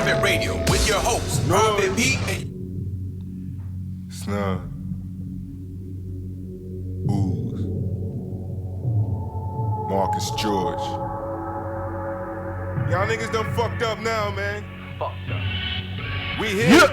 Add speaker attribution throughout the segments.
Speaker 1: Prophet Radio with your hosts, Prophet Pete and
Speaker 2: Snug. Ooze. Marcus George. Y'all niggas done fucked up now, man.
Speaker 3: Fucked up.
Speaker 2: We here.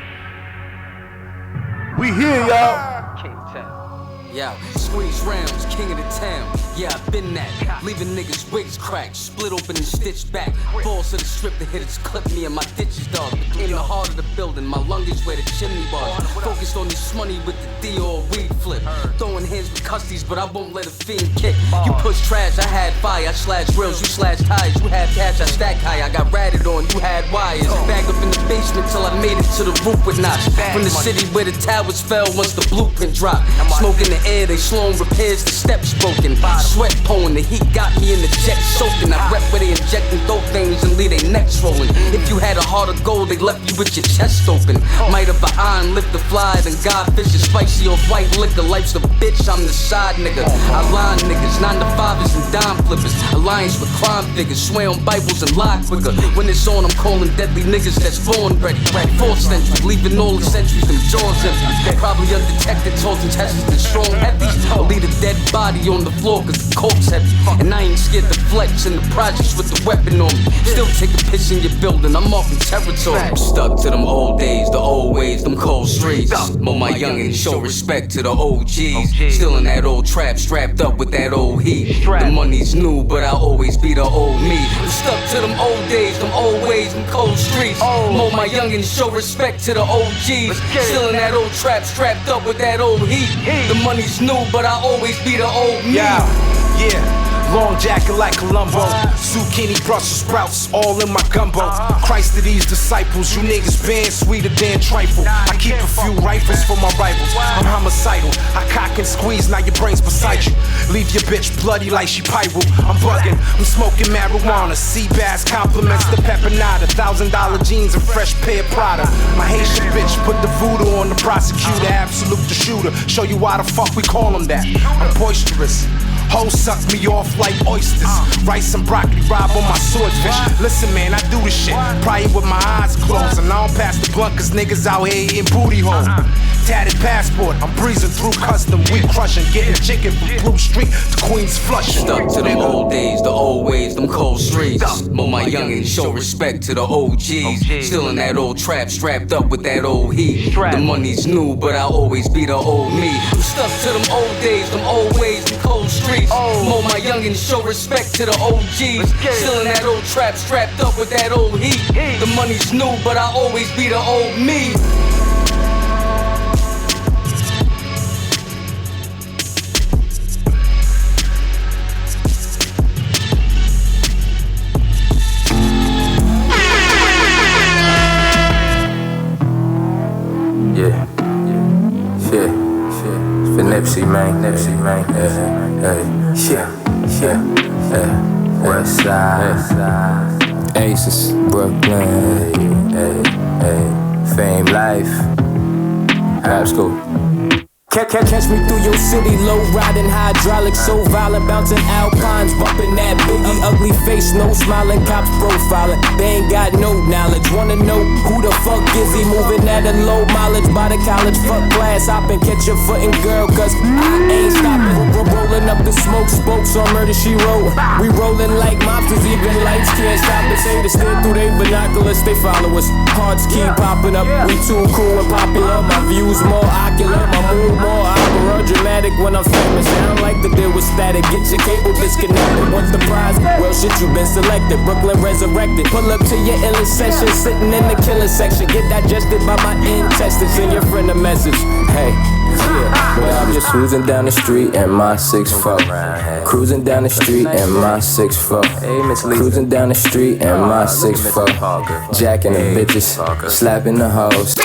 Speaker 4: We here, y'all.
Speaker 3: King Town.
Speaker 5: Yeah, squeeze rounds, king of the town. Yeah, I've been that. Leaving niggas wigs cracked, split open and stitched back. Balls to the strip, the hitters clip me and my ditches, dog. Became the heart of the building, my lung is where the chimney bars. Focused on this money with the Dior weed flip. Throwing hands with custies, but I won't let a fiend kick. You push trash, I had fire. I slash grills, you slash tires. You had cash, I stack high. I got ratted on, you had wires. Back up in the basement till I made it to the roof with knots. From the city where the towers fell once the blueprint dropped. Smoking the air, they slowing repairs, the steps broken. Sweat pouring, the heat got me in the jet soaking. I rep where they injecting dope veins and leave their necks rolling. If you had a heart of gold, they left you with your chest open. Might have an iron, lift the fly, then godfish is spicy off white liquor. Life's a bitch, I'm the side nigga. I line niggas, 9 to 5ers and dime flippers. Alliance with crime figures, swear on Bibles and lie quicker. When it's on, I'm calling deadly niggas that's born ready. 4th century, leaving all the centuries, them jaws empty. Probably undetected, talking tests and strong heavies. I'll leave a dead body on the floor cause the coke's heavy. And I ain't scared to flex in the projects with the weapon on me. Still take a piss in your building, I'm off in territory. I'm stuck to them old days, the old ways, them cold streets. Mo my youngin', show respect to the OGs. Still in that old trap, strapped up with that old heat. The money's new, but I'll always be the old me. I'm stuck to them old days, them old ways, them cold streets. Mo my youngin', show respect to the OGs. Still in that old trap, strapped up with that old heat. The money's new, but I'll always be the old me.
Speaker 6: Yeah. Long jacket like Columbo. Zucchini, Brussels sprouts, all in my gumbo. Christ to these disciples, you niggas been sweeter than trifle. I keep a few rifles for my rivals. I'm homicidal. I cock and squeeze, now your brain's beside you. Leave your bitch bloody like she pyro. I'm bugging, I'm smoking marijuana. Sea bass compliments the pepperada. $1,000 jeans and fresh pair of Prada. My Haitian bitch put the voodoo on the prosecutor. Absolute the shooter. Show you why the fuck we call him that. I'm boisterous. Hoes suck me off like oysters. Rice and broccoli rob on my swordfish. Listen, man, I do this shit. Probably with my eyes closed. And I don't pass the blunt cause niggas out here eating booty hole. Tatted passport, I'm breezing through custom. We crushing, getting chicken from Blue Street to Queens Flush.
Speaker 5: Stuck to them old days, the old ways, them cold streets. Mo my youngin', show respect to the OGs. Still in that old trap, strapped up with that old heat. The money's new, but I'll always be the old me. I'm stuck to them old days, them old ways, them cold streets. Mo my youngin', show respect to the OGs. Still in that old trap, strapped up with that old heat. The money's new, but I'll always be the old me.
Speaker 7: Nipsey, man, West Side, Aces, Brooklyn, Fame Life, High School.
Speaker 8: Catch me through your city, low riding hydraulics, so violent, bouncing alpines, bumping that biggie, ugly face, no smiling, cops profiling. They ain't got no knowledge. Wanna know who the fuck is he? Moving at a low mileage by the college, fuck class hopping, catch your footing, girl, cause I ain't stopping. Rolling up the smoke, spokes on Murder She Wrote. We rolling like mobsters, even lights can't stop us. Say to stand through they binoculars, they follow us. Hearts keep popping up, we too cool and popular. My views more ocular, my mood more opera, dramatic when I'm famous. I don't like to deal with static. Get your cable disconnected. Want the prize? Well, shit, you been selected. Brooklyn resurrected. Pull up to your illest session, sitting in the killer section. Get digested by my intestines. Send your friend a message. Hey. Yeah, but I'm just cruising down the street in my 6'4". Cruising down the street in my 6'4". Cruising down the street in my 6'4". Jacking the bitches, slapping the hoes.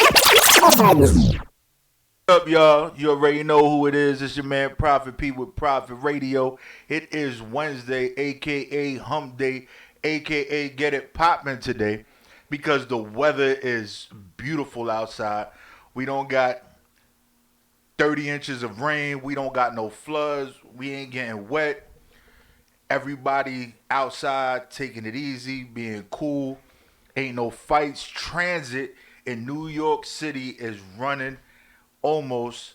Speaker 4: Up, y'all? You already know who it is. It's your man Prophet P with Prophet Radio. It is Wednesday, aka Hump Day, aka Get It Poppin' today, because the weather is beautiful outside. We don't got 30 inches of rain. We don't got no floods. We ain't getting wet. Everybody outside taking it easy, being cool. Ain't no fights. Transit in New York City is running almost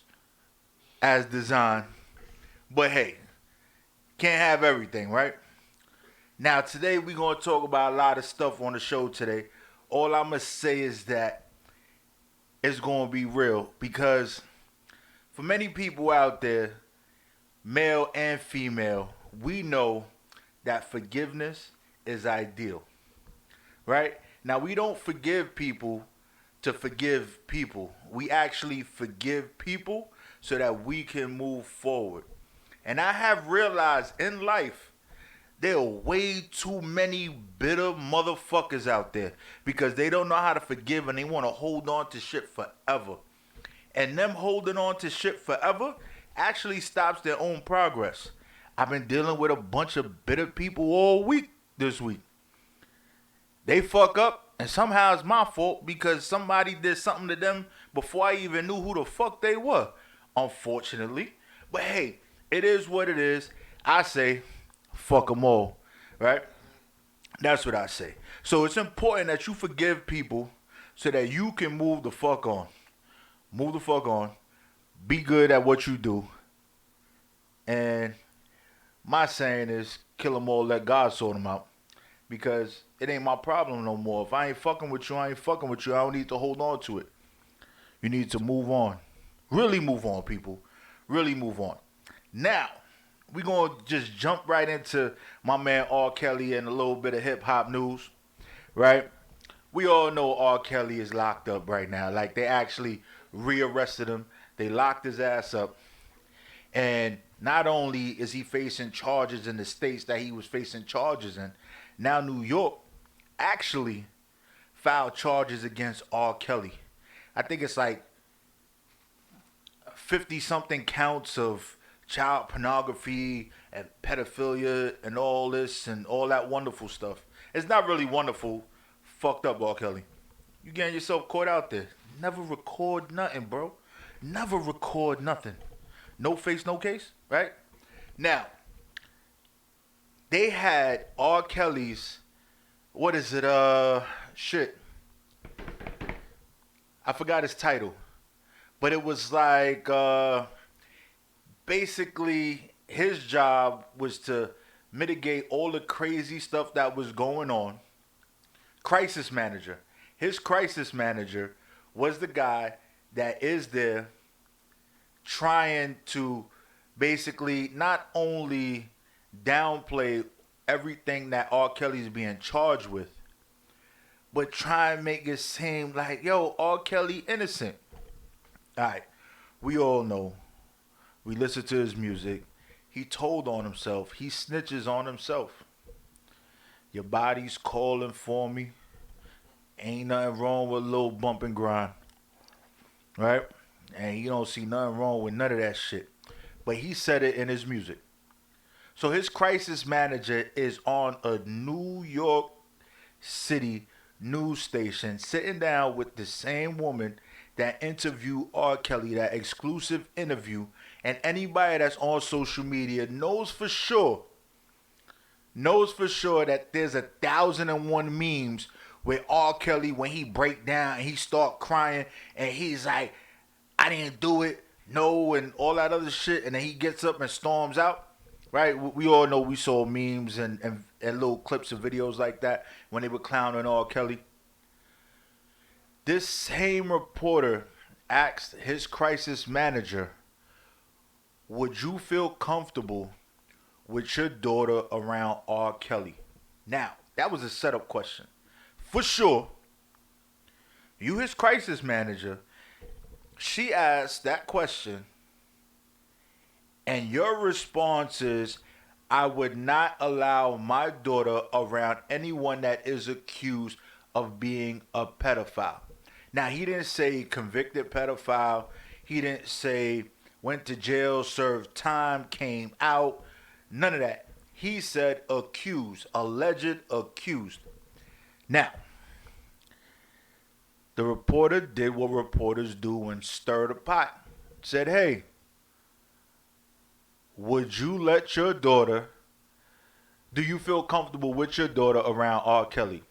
Speaker 4: as designed. But hey, can't have everything, right? Now, today we're going to talk about a lot of stuff on the show today. All I'm going to say is that it's going to be real because for many people out there, male and female, we know that forgiveness is ideal, right? Now, we don't forgive people to forgive people. We actually forgive people so that we can move forward. And I have realized in life, there are way too many bitter motherfuckers out there because they don't know how to forgive and they want to hold on to shit forever. And them holding on to shit forever actually stops their own progress. I've been dealing with a bunch of bitter people all week this week. They fuck up and somehow it's my fault because somebody did something to them before I even knew who the fuck they were, unfortunately. But hey, it is what it is. I say, fuck them all, right? That's what I say. So it's important that you forgive people so that you can move the fuck on. Move the fuck on. Be good at what you do. And my saying is, kill them all, let God sort them out. Because it ain't my problem no more. If I ain't fucking with you, I ain't fucking with you. I don't need to hold on to it. You need to move on. Really move on, people. Really move on. Now, we're going to just jump right into my man R. Kelly and a little bit of hip-hop news, right? We all know R. Kelly is locked up right now. Like, they actually rearrested him. They locked his ass up. And not only is he facing charges in the states that he was facing charges in, now New York actually filed charges against R. Kelly. I think it's like 50-something counts of child pornography and pedophilia and all this and all that wonderful stuff. It's not really wonderful. Fucked up, R. Kelly. You getting yourself caught out there. Never record nothing, bro. Never record nothing. No face, no case, right? Now, they had R. Kelly's, what is it, shit. I forgot his title. But it was like, basically, his job was to mitigate all the crazy stuff that was going on. Crisis manager. His crisis manager was the guy that is there trying to basically not only downplay everything that R. Kelly's being charged with, but try and make it seem like, yo, R. Kelly innocent. All right, we all know. We listen to his music. He told on himself. He snitches on himself. Your body's calling for me. Ain't nothing wrong with a little bump and grind. Right? And you don't see nothing wrong with none of that shit. But he said it in his music. So his crisis manager is on a New York City news station sitting down with the same woman that interviewed R. Kelly, that exclusive interview. And anybody that's on social media knows for sure that there's 1,001 memes with R. Kelly when he break down and he start crying and he's like, I didn't do it, no, and all that other shit. And then he gets up and storms out, right? We all know we saw memes and little clips of videos like that when they were clowning R. Kelly. This same reporter asked his crisis manager, would you feel comfortable with your daughter around R. Kelly? Now, that was a setup question. For sure, you, his crisis manager, she asked that question, and your response is, I would not allow my daughter around anyone that is accused of being a pedophile. Now, he didn't say convicted pedophile. He didn't say went to jail, served time, came out. None of that. He said accused, alleged accused. Now, the reporter did what reporters do and stir the pot. Said, hey, would you let your daughter, do you feel comfortable with your daughter around R. Kelly?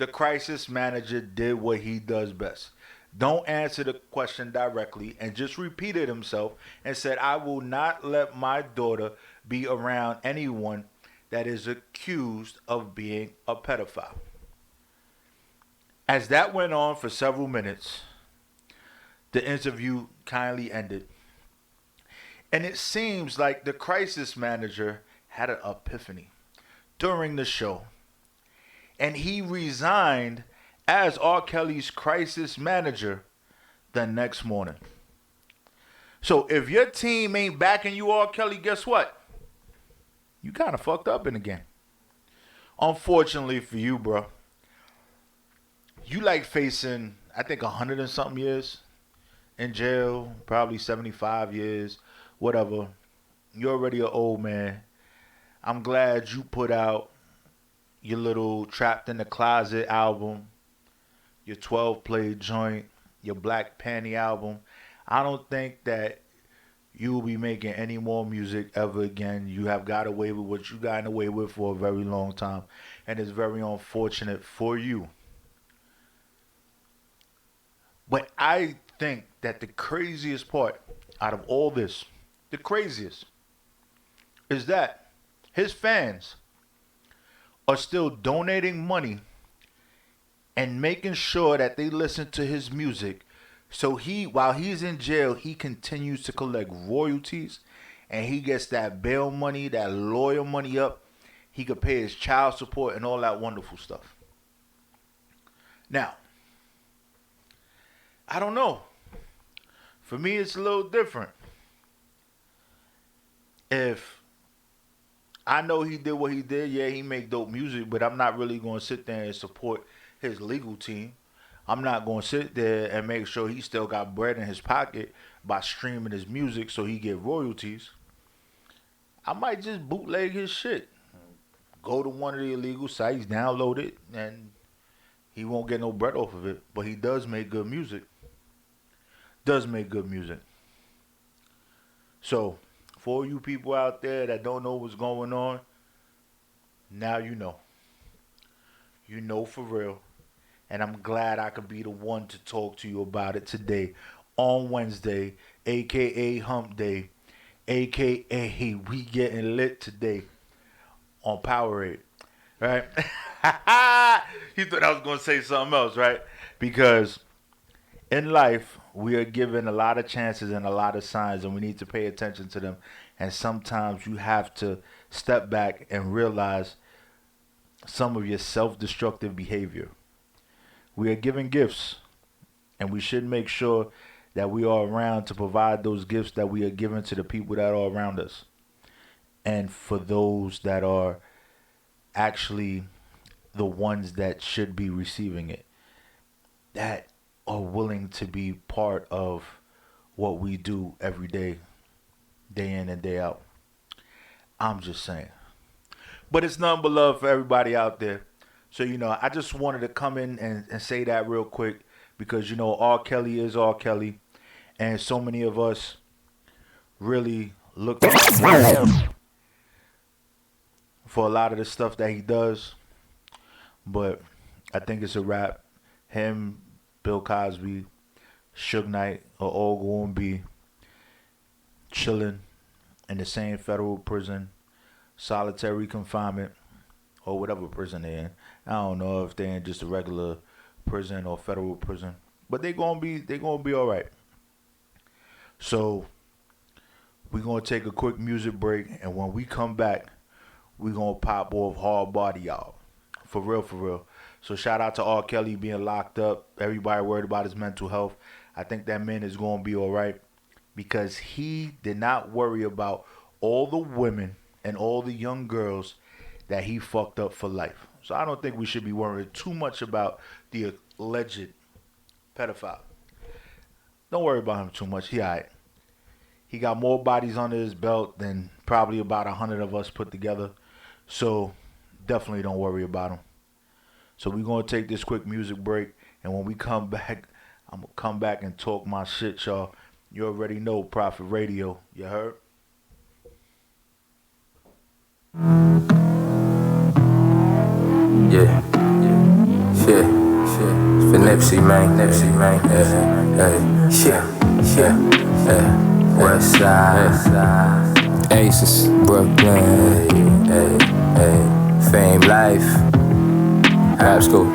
Speaker 4: the crisis manager did what he does best. Don't answer the question directly and just repeated himself and said, I will not let my daughter be around anyone that is accused of being a pedophile. As that went on for several minutes, the interview kindly ended. And it seems like the crisis manager had an epiphany during the show. And he resigned as R. Kelly's crisis manager the next morning. So if your team ain't backing you, R. Kelly, guess what? You kind of fucked up in the game. Unfortunately for you, bro, you like facing, I think, 100 and something years in jail, probably 75 years, whatever. You're already an old man. I'm glad you put out your little Trapped in the Closet album, your 12-play joint, your Black Panty album. I don't think that you will be making any more music ever again. You have got away with what you got away with for a very long time, and it's very unfortunate for you. But I think that the craziest part out of all this, the craziest, is that his fans are still donating money and making sure that they listen to his music. So while he's in jail, he continues to collect royalties, and he gets that bail money, that lawyer money up. He could pay his child support and all that wonderful stuff. Now, I don't know. For me, it's a little different. If I know he did what he did, yeah, he make dope music, but I'm not really going to sit there and support his legal team. I'm not going to sit there and make sure he still got bread in his pocket by streaming his music so he get royalties. I might just bootleg his shit. Go to one of the illegal sites, download it, and he won't get no bread off of it. But he does make good music. So, for you people out there that don't know what's going on, now you know. You know for real. And I'm glad I could be the one to talk to you about it today on Wednesday, a.k.a. Hump Day, a.k.a. we getting lit today on Powerade, right? You thought I was going to say something else, right? Because in life, we are given a lot of chances and a lot of signs, and we need to pay attention to them. And sometimes you have to step back and realize some of your self-destructive behavior. We are given gifts, and we should make sure that we are around to provide those gifts that we are given to the people that are around us. And for those that are actually the ones that should be receiving it, that are willing to be part of what we do every day, day in and day out. I'm just saying. But it's nothing but love for everybody out there. So, I just wanted to come in and say that real quick because, R. Kelly is R. Kelly. And so many of us really look up to him for a lot of the stuff that he does. But I think it's a wrap. Him, Bill Cosby, Suge Knight are all going to be chilling in the same federal prison, solitary confinement, or whatever prison they're in. I don't know if they're in just a regular prison or federal prison, but they're gonna be all right. So we're gonna take a quick music break, and when we come back, we're gonna pop off Hard Body, y'all. For real. So shout out to R. Kelly being locked up. Everybody worried about his mental health. I think that man is gonna be all right because he did not worry about all the women and all the young girls that he fucked up for life. So I don't think we should be worried too much about the alleged pedophile. Don't worry about him too much. He all right. He got more bodies under his belt than probably about 100 of us put together. So definitely don't worry about him. So we're going to take this quick music break. And when we come back, I'm going to come back and talk my shit, y'all. You already know Prophet Radio. You heard?
Speaker 7: Yeah. For Nipsey, man. Yeah. West Side. Aces, Brooklyn. Fame Life. Rap School.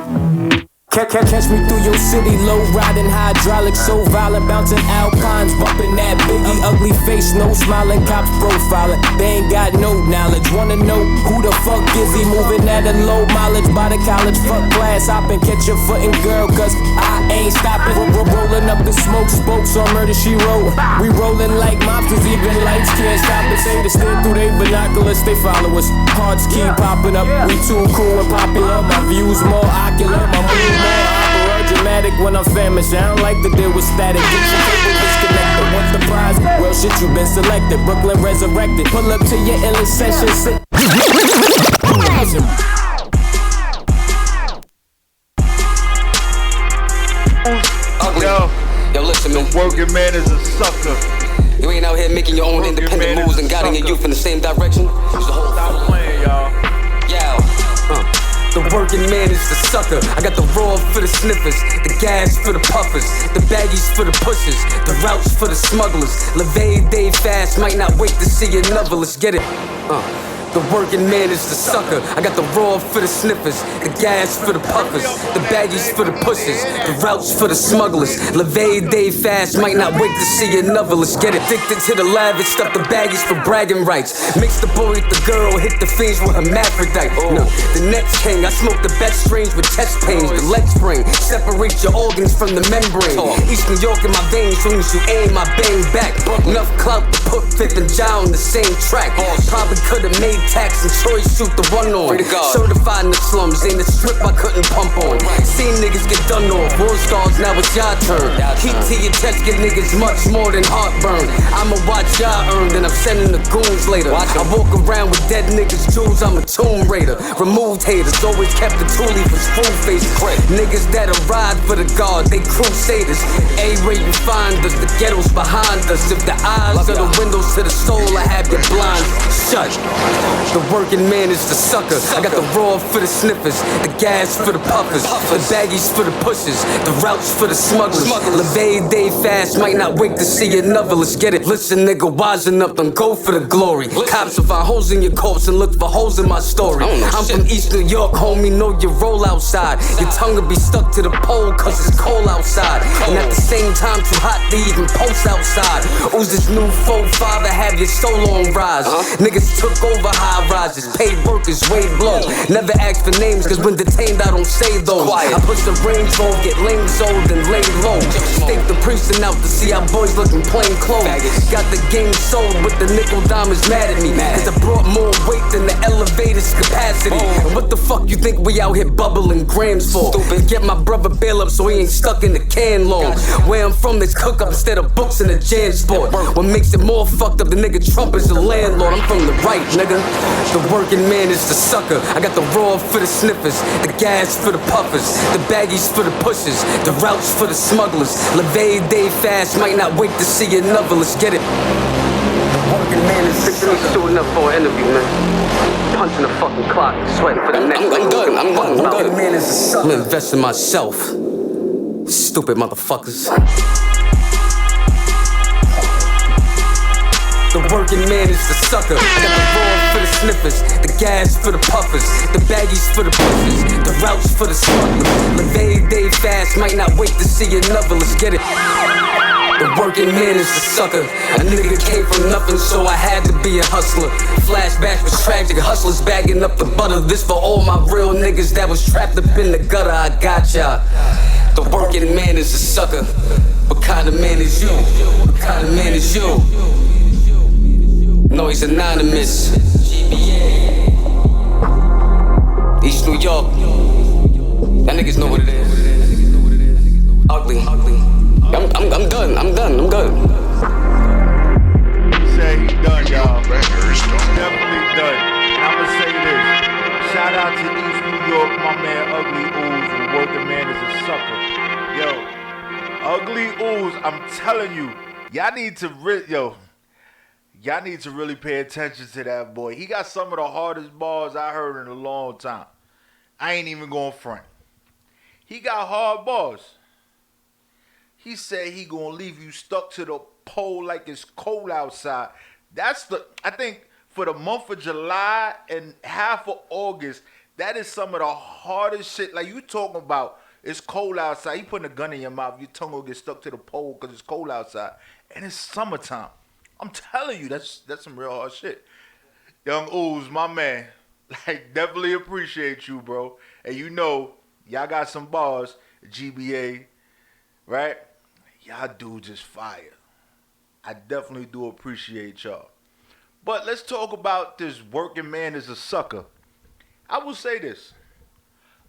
Speaker 8: Catch me through your city, low riding hydraulics, so violent, bouncing alpines, bumping that Biggie, ugly face, no smiling, cops profiling. They ain't got no knowledge, wanna know who the fuck is he moving at a low mileage by the college, fuck class, hopping, catch your footing, girl, cause I ain't stopping. We're rolling up the smoke, spokes on Murder She Wrote. We rolling like mobsters, even lights can't stop us. Say to stand through they binoculars, they follow us. Hearts keep popping up, we too cool and popular. My views more ocular, my mood more opera, dramatic when I'm famished. I don't like to deal with static. Get your paper disconnected. What's the prize? Well, shit, you been selected. Brooklyn resurrected. Pull up to your illest session. Sit.
Speaker 5: Yo, listen, man.
Speaker 4: Working man is a sucker.
Speaker 5: You ain't out here making your own
Speaker 4: Working
Speaker 5: independent
Speaker 4: man
Speaker 5: moves
Speaker 4: is
Speaker 5: and
Speaker 4: a
Speaker 5: guiding your
Speaker 4: sucker.
Speaker 5: youth in the same direction.
Speaker 4: Stop playing, y'all.
Speaker 5: The working man is the sucker. I got the raw for the sniffers, the gas for the puffers, the baggies for the pushers, the routes for the smugglers. Levee day fast, might not wait to see another. Let's get it. The working man is the sucker. I got the raw for the sniffers, the gas for the puffers, the baggies for the pushers, the routes for the smugglers. Levee day fast, might not wait to see another. Let's get addicted to the lavish stuff, the baggies for bragging rights. Mix the boy with the girl, hit the fiends with hermaphrodite. No, the next king, I smoke the best strange with chest pains. The leg spring, separate your organs from the membrane. East New York in my veins, soon as you aim, I bang back. Enough clout to put Fifth and Jai on the same track. Probably could've made tax and choice shoot the one on. Certified in the slums, ain't a strip I couldn't pump on. Seen niggas get done off, war stars, now it's your turn. Keep to your chest, give niggas much more than heartburn. I'ma watch y'all earn, then I'm sending the goons later. I walk around with dead niggas' jewels, I'm a tomb raider. Removed haters, always kept the toolie for spoon faces. Niggas that'll ride for the guard, they crusaders. Anywhere you find us, the ghetto's behind us. If the eyes are the windows to the soul, I have your blinds shut. The working man is the sucker. I got the raw for the sniffers, the gas for the puffers, the baggies for the pushers, the routes for the smugglers. Levee day fast, might not wait to see another. Let's get it. Listen, nigga, wisen up, don't go for the glory. Cops will find holes in your corpse and look for holes in my story. I'm from East New York, homie, know you roll outside. Your tongue will be stuck to the pole cause it's cold outside. And at the same time, too hot to even post outside. Who's this new 4-5 to have your soul on rise? Niggas took over high rises, paid workers way blow. Never ask for names, cause when detained I don't say those. I push the range low, get lame sold and lay low. Stake the precinct out to see how boys looking plain clothes. Got the game sold with the nickel diamonds mad at me, cause I brought more weight than the elevator's capacity. And what the fuck you think we out here bubbling grams for? Stupid. Get my brother bail up so he ain't stuck in the can long. Where I'm from, there's cook up instead of books in the Jan sport. What makes it more fucked up, the nigga Trump is the landlord. I'm from the right, nigga. The working man is the sucker. I got the raw for the sniffers, the gas for the puffers, the baggies for the pushers, the routes for the smugglers. Levee day fast, might not wait to see another. Let's get it. The working man is the sucker. Suiting up for an interview, man. Punching the fucking clock, sweating for the next. I'm done. I'm done. The working man is the sucker. I'm investing myself. Stupid motherfuckers. The working man is the sucker. I got the raw for the sniffers, the gas for the puffers, the baggies for the pushers, the routes for the smugglers. Levee day fast, might not wait to see another. Let's get it. The working man is the sucker. A nigga came from nothing, so I had to be a hustler. Flashback was tragic, hustlers bagging up the butter. This for all my real niggas that was trapped up in the gutter. I got ya. The working man is a sucker. What kind of man is you? What kind of man is you? No, he's anonymous. East New York. Y'all niggas know what it is. Ugly. I'm done. I'm good.
Speaker 4: Say he done, y'all. Definitely done. I'ma say this. Shout out to East New York, my man Ugly Ooze, and Working Man is a sucker. Yo, Ugly Ooze, I'm telling you, y'all need to really pay attention to that boy. He got some of the hardest bars I heard in a long time. I ain't even going front. He got hard bars. He said he gonna leave you stuck to the pole like it's cold outside. I think for the month of July and half of August, that is some of the hardest shit. Like you talking about, it's cold outside. You putting a gun in your mouth, your tongue will get stuck to the pole because it's cold outside. And it's summertime. I'm telling you, that's some real hard shit. Young Ooze, my man, like definitely appreciate you, bro. And you know, y'all got some bars, GBA, right? Y'all dudes is fire. I definitely do appreciate y'all. But let's talk about this working man is a sucker. I will say this.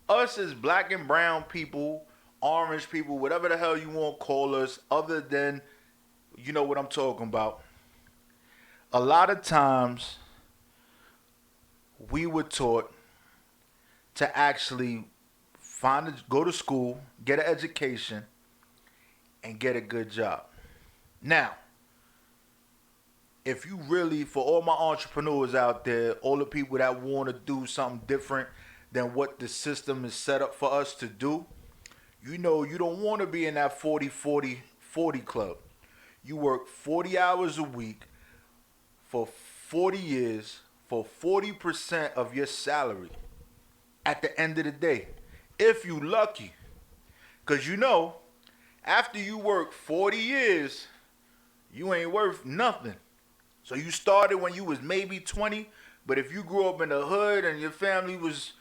Speaker 4: Us as black and brown people, orange people, whatever the hell you want to call us, other than, you know what I'm talking about. A lot of times, we were taught to actually go to school, get an education, and get a good job. Now, if you really, for all my entrepreneurs out there, all the people that want to do something different than what the system is set up for us to do, you know you don't want to be in that 40-40-40 club. You work 40 hours a week for 40 years for 40% of your salary at the end of the day, if you lucky. Because you know, after you work 40 years, you ain't worth nothing. So you started when you was maybe 20, but if you grew up in the hood and your family was,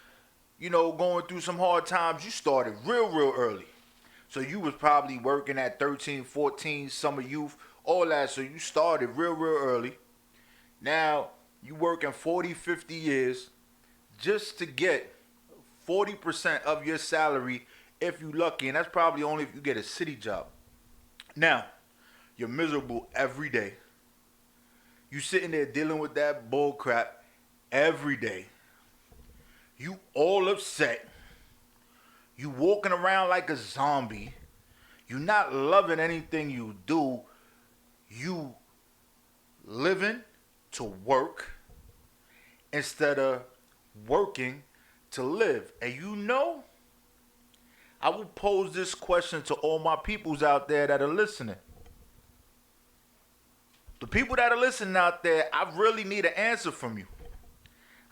Speaker 4: you know, going through some hard times, you started real early. So you was probably working at 13, 14, summer youth, all that. So you started real early. Now you working 40, 50 years just to get 40% of your salary if you lucky. And that's probably only if you get a city job. Now, you're miserable every day. You sitting there dealing with that bull crap every day. You all upset. You walking around like a zombie. You not loving anything you do. You living to work instead of working to live. And you know, I will pose this question to all my peoples out there that are listening. The people that are listening out there, I really need an answer from you.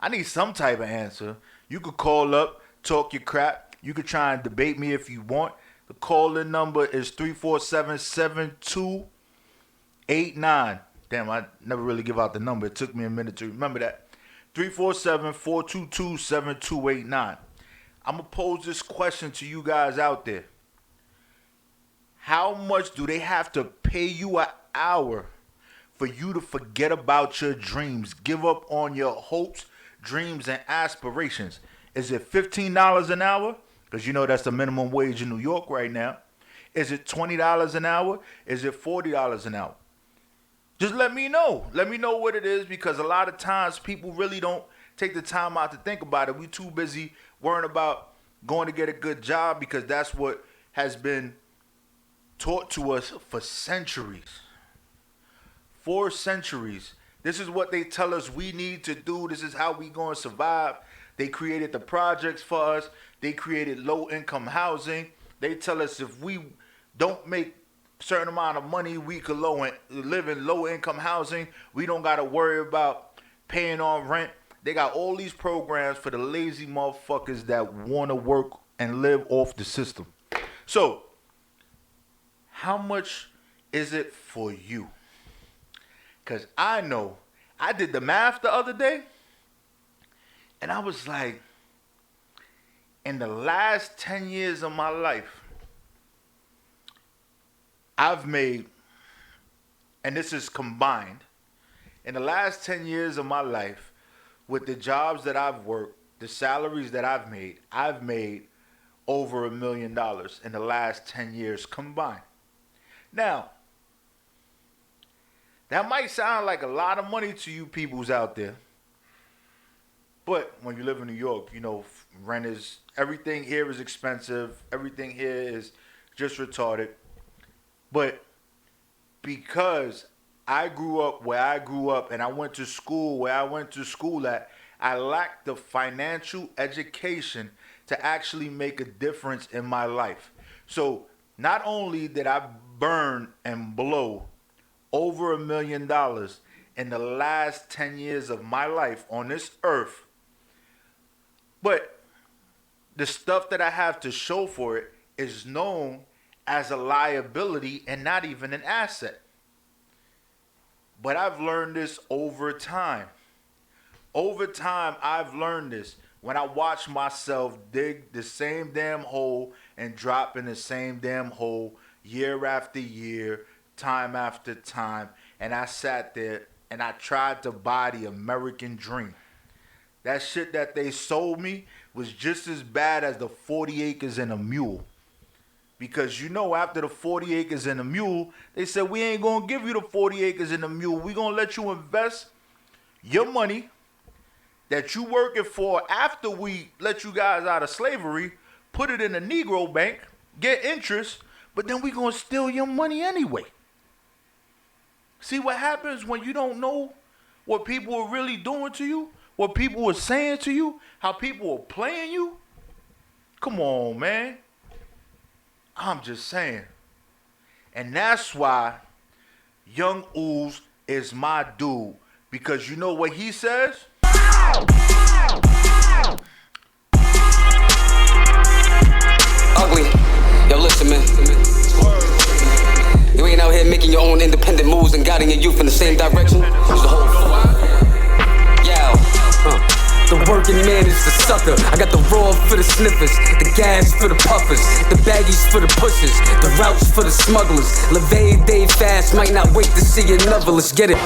Speaker 4: I need some type of answer. You could call up, talk your crap. You could try and debate me if you want. The call-in number is 347-7289. Damn, I never really give out the number. It took me a minute to remember that. 347-422-7289. I'm going to pose this question to you guys out there. How much do they have to pay you an hour for you to forget about your dreams, give up on your hopes, dreams, and aspirations? Is it $15 an hour? Because you know that's the minimum wage in New York right now. Is it $20 an hour? Is it $40 an hour? Just let me know. Let me know what it is, because a lot of times people really don't take the time out to think about it. We too busy worrying about going to get a good job because that's what has been taught to us for centuries. 4 centuries. This is what they tell us we need to do. This is how we going to survive. They created the projects for us. They created low-income housing. They tell us if we don't make a certain amount of money, we could live in low-income housing. We don't got to worry about paying on rent. They got all these programs for the lazy motherfuckers that want to work and live off the system. So, how much is it for you? Because I know, I did the math the other day, and I was like, in the last 10 years of my life, I've made, and this is combined, in the last 10 years of my life, with the jobs that I've worked, the salaries that I've made over $1 million in the last 10 years combined. Now, that might sound like a lot of money to you peoples out there. But when you live in New York, you know, rent is, everything here is expensive. Everything here is just retarded. But because I grew up where I grew up and I went to school where I went to school at, I lacked the financial education to actually make a difference in my life. So not only did I burn and blow over $1 million in the last 10 years of my life on this earth, but the stuff that I have to show for it is known as a liability and not even an asset. But I've learned this over time. Over time, I've learned this when I watch myself dig the same damn hole and drop in the same damn hole year after year, time after time. And I sat there and I tried to buy the American dream. That shit that they sold me was just as bad as the 40 acres and a mule. Because you know, after the 40 acres and a mule, they said, we ain't going to give you the 40 acres and a mule. We're going to let you invest your money that you working for after we let you guys out of slavery, put it in a Negro bank, get interest, but then we going to steal your money anyway. See what happens when you don't know what people are really doing to you, what people are saying to you, how people are playing you? Come on, man. I'm just saying. And that's why Young Ooze is my dude. Because you know what he says?
Speaker 5: Ugly. Yo, listen, man. You ain't out here making your own independent moves and guiding your youth in the same direction. It's the whole The working man is the sucker. I got the raw for the sniffers, the gas for the puffers, the baggies for the pushers, the routes for the smugglers. Levee day fast, might not wait to see another. Let's get it.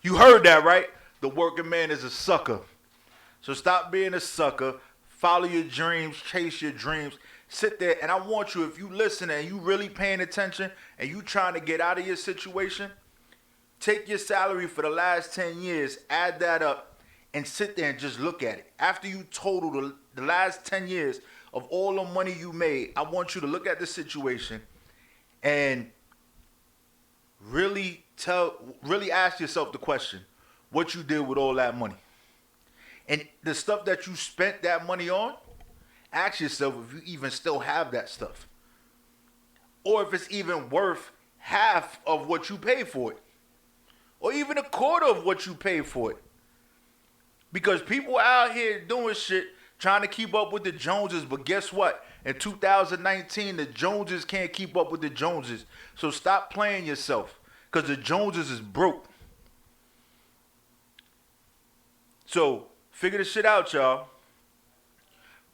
Speaker 4: You heard that, right? The working man is a sucker. So stop being a sucker. Follow your dreams, chase your dreams. Sit there, and I want you, if you listen and you really paying attention and you trying to get out of your situation, take your salary for the last 10 years, add that up, and sit there and just look at it. After you total the last 10 years of all the money you made, I want you to look at the situation and really ask yourself the question, what you did with all that money. And the stuff that you spent that money on, ask yourself if you even still have that stuff. Or if it's even worth half of what you paid for it. Or even a quarter of what you paid for it. Because people out here doing shit, trying to keep up with the Joneses, but guess what? In 2019, the Joneses can't keep up with the Joneses. So stop playing yourself, because the Joneses is broke. So figure this shit out, y'all.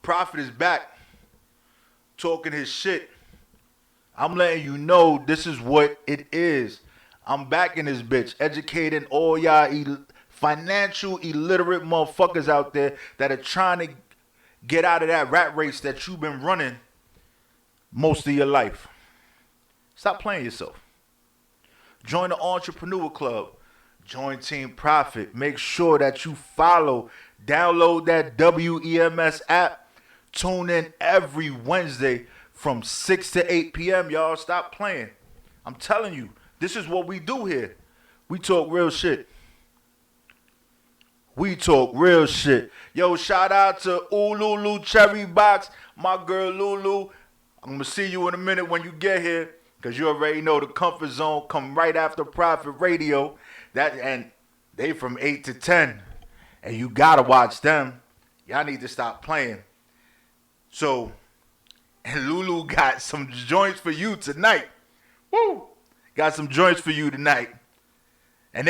Speaker 4: Prophet is back, talking his shit. I'm letting you know this is what it is. I'm back in this bitch, educating all y'all financial illiterate motherfuckers out there that are trying to get out of that rat race that you've been running most of your life. Stop playing yourself. Join the Entrepreneur Club. Join Team Profit. Make sure that you follow, download that WEMS app. Tune in every Wednesday from 6 to 8 p.m. Y'all stop playing. I'm telling you, this is what we do here. We talk real shit. We talk real shit. Yo, shout out to Lulu Cherry Box, my girl Lulu. I'm going to see you in a minute when you get here, because you already know the Comfort Zone come right after Prophet Radio. And they from 8 to 10. And you got to watch them. Y'all need to stop playing. So, and Lulu got some joints for you tonight. Woo! Got some joints for you tonight. And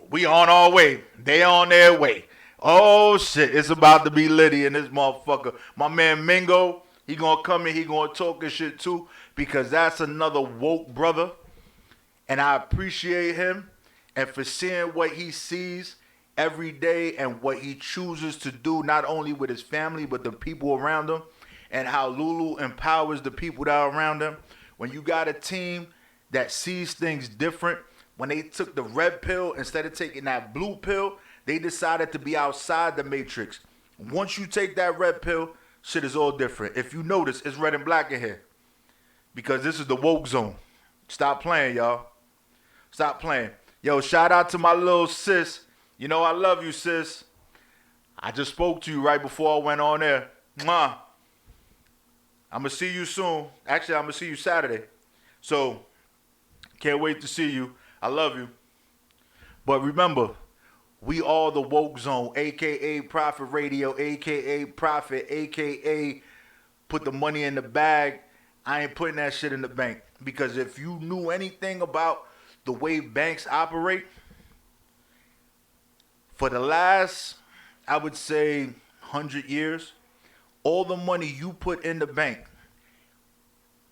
Speaker 4: we on our way. They on their way. Oh, shit. It's about to be litty in this motherfucker. My man Mingo, he going to come in. He going to talk his shit too, because that's another woke brother. And I appreciate him. And for seeing what he sees every day and what he chooses to do, not only with his family, but the people around him, and how Lulu empowers the people that are around him. When you got a team that sees things different, when they took the red pill instead of taking that blue pill, they decided to be outside the matrix. Once you take that red pill, shit is all different. If you notice, it's red and black in here, because this is the woke zone. Stop playing, y'all. Stop playing. Yo, shout out to my little sis. You know I love you, sis. I just spoke to you right before I went on there. Mwah. I'm going to see you soon. Actually, I'm going to see you Saturday. So, can't wait to see you. I love you. But remember, we all the Woke Zone, a.k.a. Prophet Radio, a.k.a. Prophet, a.k.a. put the money in the bag. I ain't putting that shit in the bank. Because if you knew anything about the way banks operate, for the last, I would say, 100 years, all the money you put in the bank,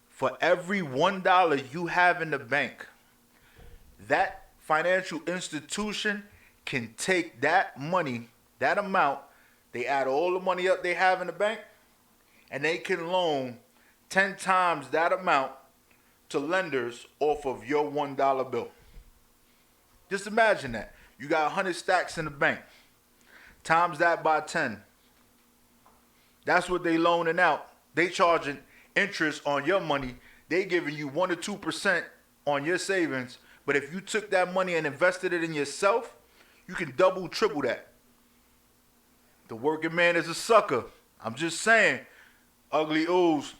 Speaker 4: for every $1 you have in the bank, that financial institution can take that money, that amount, they add all the money up they have in the bank, and they can loan 10 times that amount to lenders off of your $1 bill. Just imagine that. You got 100 stacks in the bank. Times that by 10. That's what they loaning out. They charging interest on your money. They giving you 1 or 2% on your savings. But if you took that money and invested it in yourself, you can double, triple that. The working man is a sucker. I'm just saying. Ugly Ooze.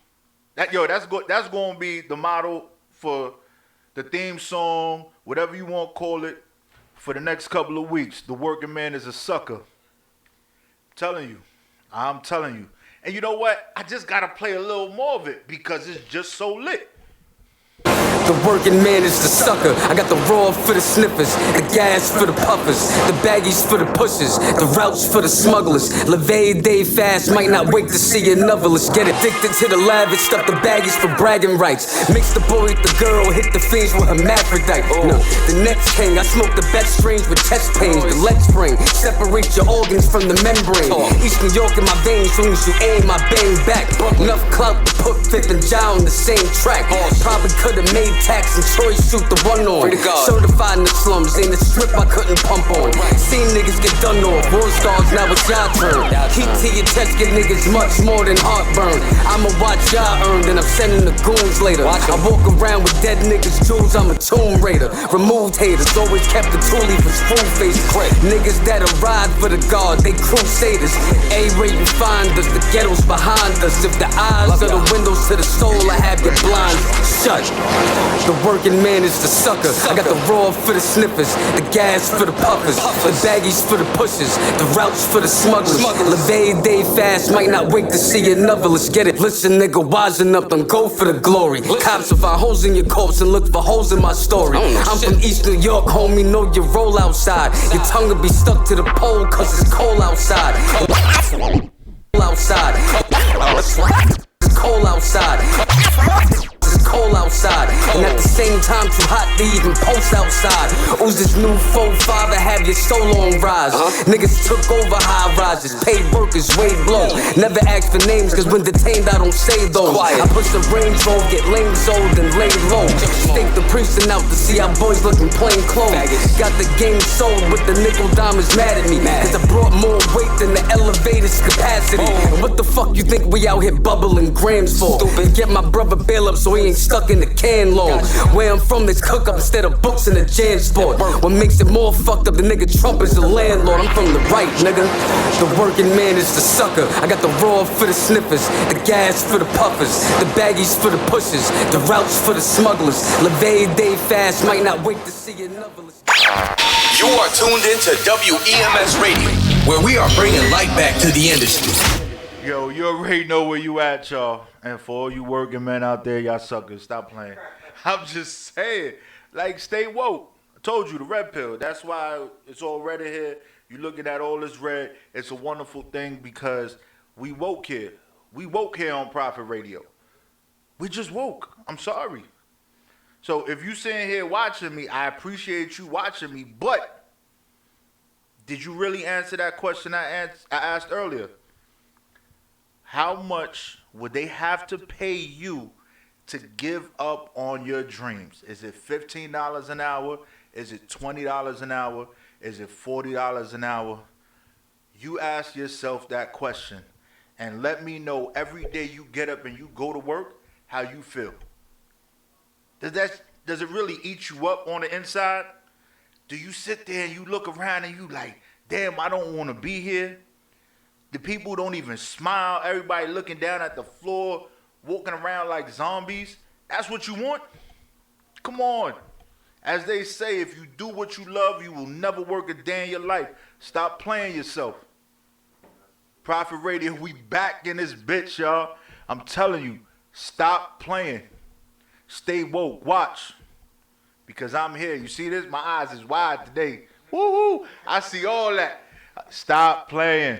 Speaker 4: That's going to be the motto for the theme song, whatever you want to call it, for the next couple of weeks. The working man is a sucker. I'm telling you. And you know what? I just got to play a little more of it because it's just so lit.
Speaker 5: The working man is the sucker. I got the raw for the sniffers, the gas for the puffers, the baggies for the pushers, the routes for the smugglers. Levee day fast, might not wait to see another. Let's get addicted to the lavish, stuff the baggies for bragging rights. Mix the boy with the girl, hit the fiends with hermaphrodite. No, the next king, I smoke the best strains with chest pains. The lead spring, separate your organs from the membrane. East New York in my veins, soon as you aim, I bang back. Enough clout to put Fifth and John on the same track. Probably could've made tax and choice shoot the one on. Certified in the slums, ain't a strip I couldn't pump on. Seen niggas get done off, war stars, now it's y'all turn. Keep to your chest, get niggas much more than heartburn. I'ma watch y'all earn, then I'm sending the goons later. I walk around with dead niggas' jewels, I'm a tomb raider. Removed haters, always kept the toolie for spoon faces. Niggas that'll ride for the guard, they crusaders. A-rate and find us, the ghetto's behind us. If the eyes are the windows to the soul, I have your blinds shut. The working man is the sucker. I got the raw for the sniffers, the gas for the puffers, the baggies for the pushers, the routes for the smugglers. Levee day fast, might not wait to see another. Let's get it. Listen, nigga, wisen up, don't go for the glory. Cops will find holes in your corpse and look for holes in my story. I'm from East New York, homie, know your roll outside. Your tongue will be stuck to the pole, cause it's cold outside. Outside. It's cold outside. It's cold outside, and at the same time too hot to even post outside. Who's this new 4-5 have your soul on rise? Niggas took over high rises, paid workers way blow. Never ask for names, cause when detained I don't say those. I push the range roll, get lame sold and lay low. Stake the precinct out to see how boys looking plain clothes. Got the game sold with the nickel diamonds mad at me, cause I brought more weight than the elevator's capacity. And what the fuck you think we out here bubbling grams for? Get my brother bail up so he ain't stuck in the can long. Where I'm from, there's cook up instead of books in the jam sport. What makes it more fucked up, the nigga Trump is the landlord. I'm from the right, nigga. The working man is the sucker. I got the raw for the sniffers, the gas for the puffers, the baggies for the pushers, the routes for the smugglers. Levee day fast, might not wait to see another.
Speaker 1: You are tuned into WEMS Radio, where we are bringing light back to the industry.
Speaker 4: Yo, you already know where you at, y'all. And for all you working men out there, y'all suckers, stop playing. I'm just saying, like, stay woke. I told you, the red pill. That's why it's all red in here. You looking at all this red. It's a wonderful thing because we woke here. We woke here on Prophet Radio. We just woke. I'm sorry. So if you sitting here watching me, I appreciate you watching me. But did you really answer that question I asked earlier? How much would they have to pay you to give up on your dreams? Is it $15 an hour? Is it $20 an hour? Is it $40 an hour? You ask yourself that question and let me know every day you get up and you go to work how you feel. Does it really eat you up on the inside? Do you sit there and you look around and you like, damn, I don't want to be here? The people don't even smile. Everybody looking down at the floor, walking around like zombies. That's what you want? Come on. As they say, if you do what you love, you will never work a day in your life. Stop playing yourself. Prophet Radio, we back in this bitch, y'all. I'm telling you, stop playing. Stay woke. Watch. Because I'm here. You see this? My eyes is wide today. Woo-hoo. I see all that. Stop playing.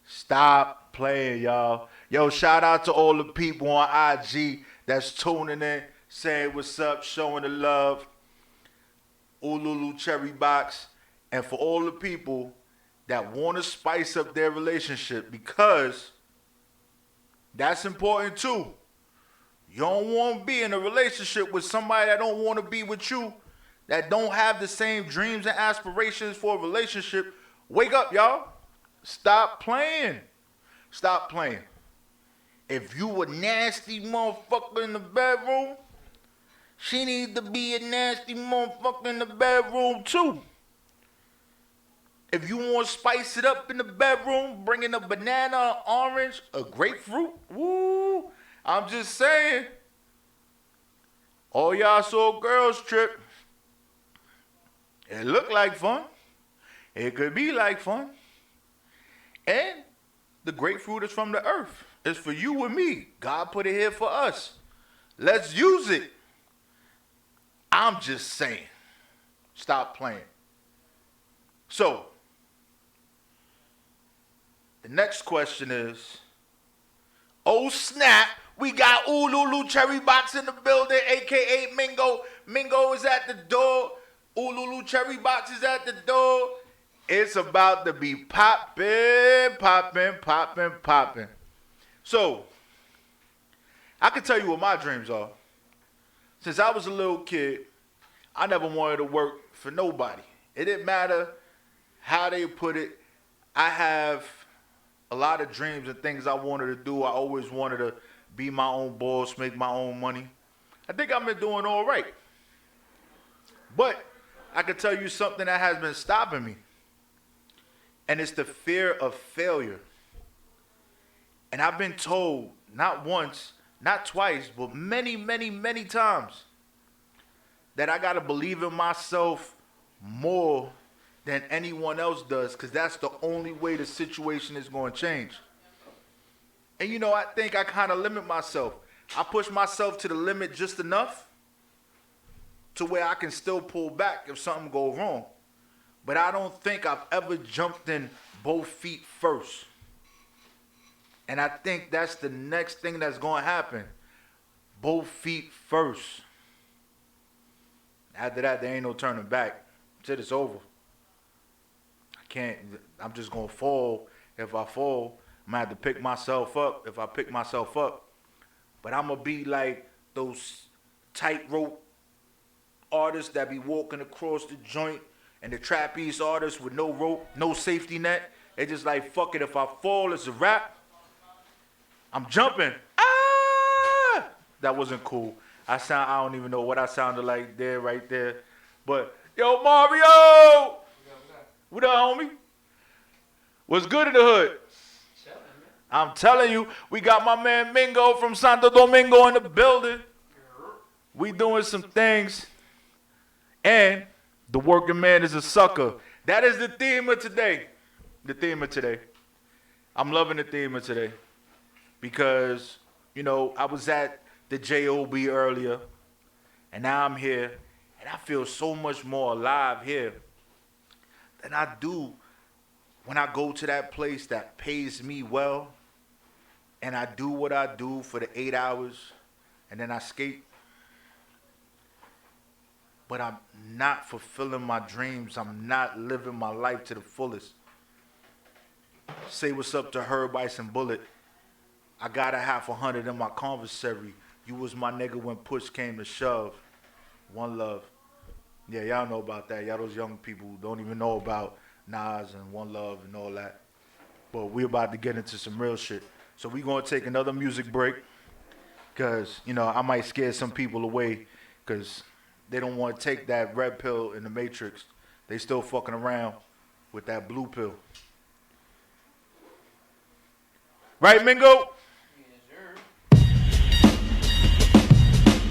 Speaker 4: Stop playing, y'all. Yo, shout out to all the people on IG that's tuning in, saying what's up, showing the love. Ululu Cherry Box. And for all the people that want to spice up their relationship, because that's important too. You don't want to be in a relationship with somebody that don't want to be with you, that don't have the same dreams and aspirations for a relationship. Wake up, y'all. Stop playing. Stop playing. If you a nasty motherfucker in the bedroom, she need to be a nasty motherfucker in the bedroom too. If you want to spice it up in the bedroom, bring in a banana, an orange, a grapefruit, woo. I'm just saying. All y'all saw girls trip. It looked like fun. It could be like fun. And the grapefruit is from the earth. It's for you and me. God put it here for us. Let's use it. I'm just saying. Stop playing. So, the next question is, oh snap, we got Ululu Cherry Box in the building, a.k.a. Mingo. Mingo is at the door. Ululu Cherry Box is at the door. It's about to be popping, popping, popping, popping. So, I can tell you what my dreams are. Since I was a little kid, I never wanted to work for nobody. It didn't matter how they put it. I have a lot of dreams and things I wanted to do. I always wanted to be my own boss, make my own money. I think I've been doing all right. But I can tell you something that has been stopping me. And it's the fear of failure. And I've been told, not once, not twice, but many, many, many times, that I got to believe in myself more than anyone else does, because that's the only way the situation is going to change. And you know, I think I kind of limit myself. I push myself to the limit just enough to where I can still pull back if something goes wrong. But I don't think I've ever jumped in both feet first. And I think that's the next thing that's going to happen. Both feet first. After that, there ain't no turning back. Shit, it's over. I'm just going to fall. If I fall, I'm going to have to pick myself up if I pick myself up. But I'm going to be like those tightrope artists that be walking across the joint, and the trapeze artists with no rope, no safety net. They just like, fuck it, if I fall, it's a wrap. I'm jumping. Ah! That wasn't cool. I don't even know what I sounded like there, right there. But, yo, Mario! What up, homie? What's good in the hood? I'm telling you, we got my man Mingo from Santo Domingo in the building. We doing some things. And the working man is a sucker. That is the theme of today. The theme of today. I'm loving the theme of today. Because, you know, I was at the JOB earlier. And now I'm here. And I feel so much more alive here than I do when I go to that place that pays me well. And I do what I do for the 8 hours. And then I skate. But I'm not fulfilling my dreams. I'm not living my life to the fullest. Say what's up to Herb Ice and Bullet. I got a $100 in my conversary. You was my nigga when push came to shove. One love. Yeah, y'all know about that. Y'all those young people who don't even know about Nas and One Love and all that. But we're about to get into some real shit. So we're going to take another music break. Because, you know, I might scare some people away. Because they don't want to take that red pill in the Matrix. They still fucking around with that blue pill. Right, Mingo?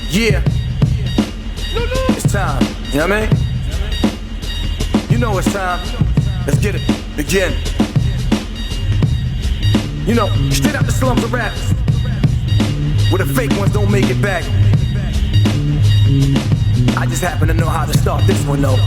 Speaker 6: Yeah. It's time. You know what I mean? You know it's time. Let's get it. Begin. You know, straight out the slums of rap, where the fake ones don't make it back. I just happen to know how to start this one though.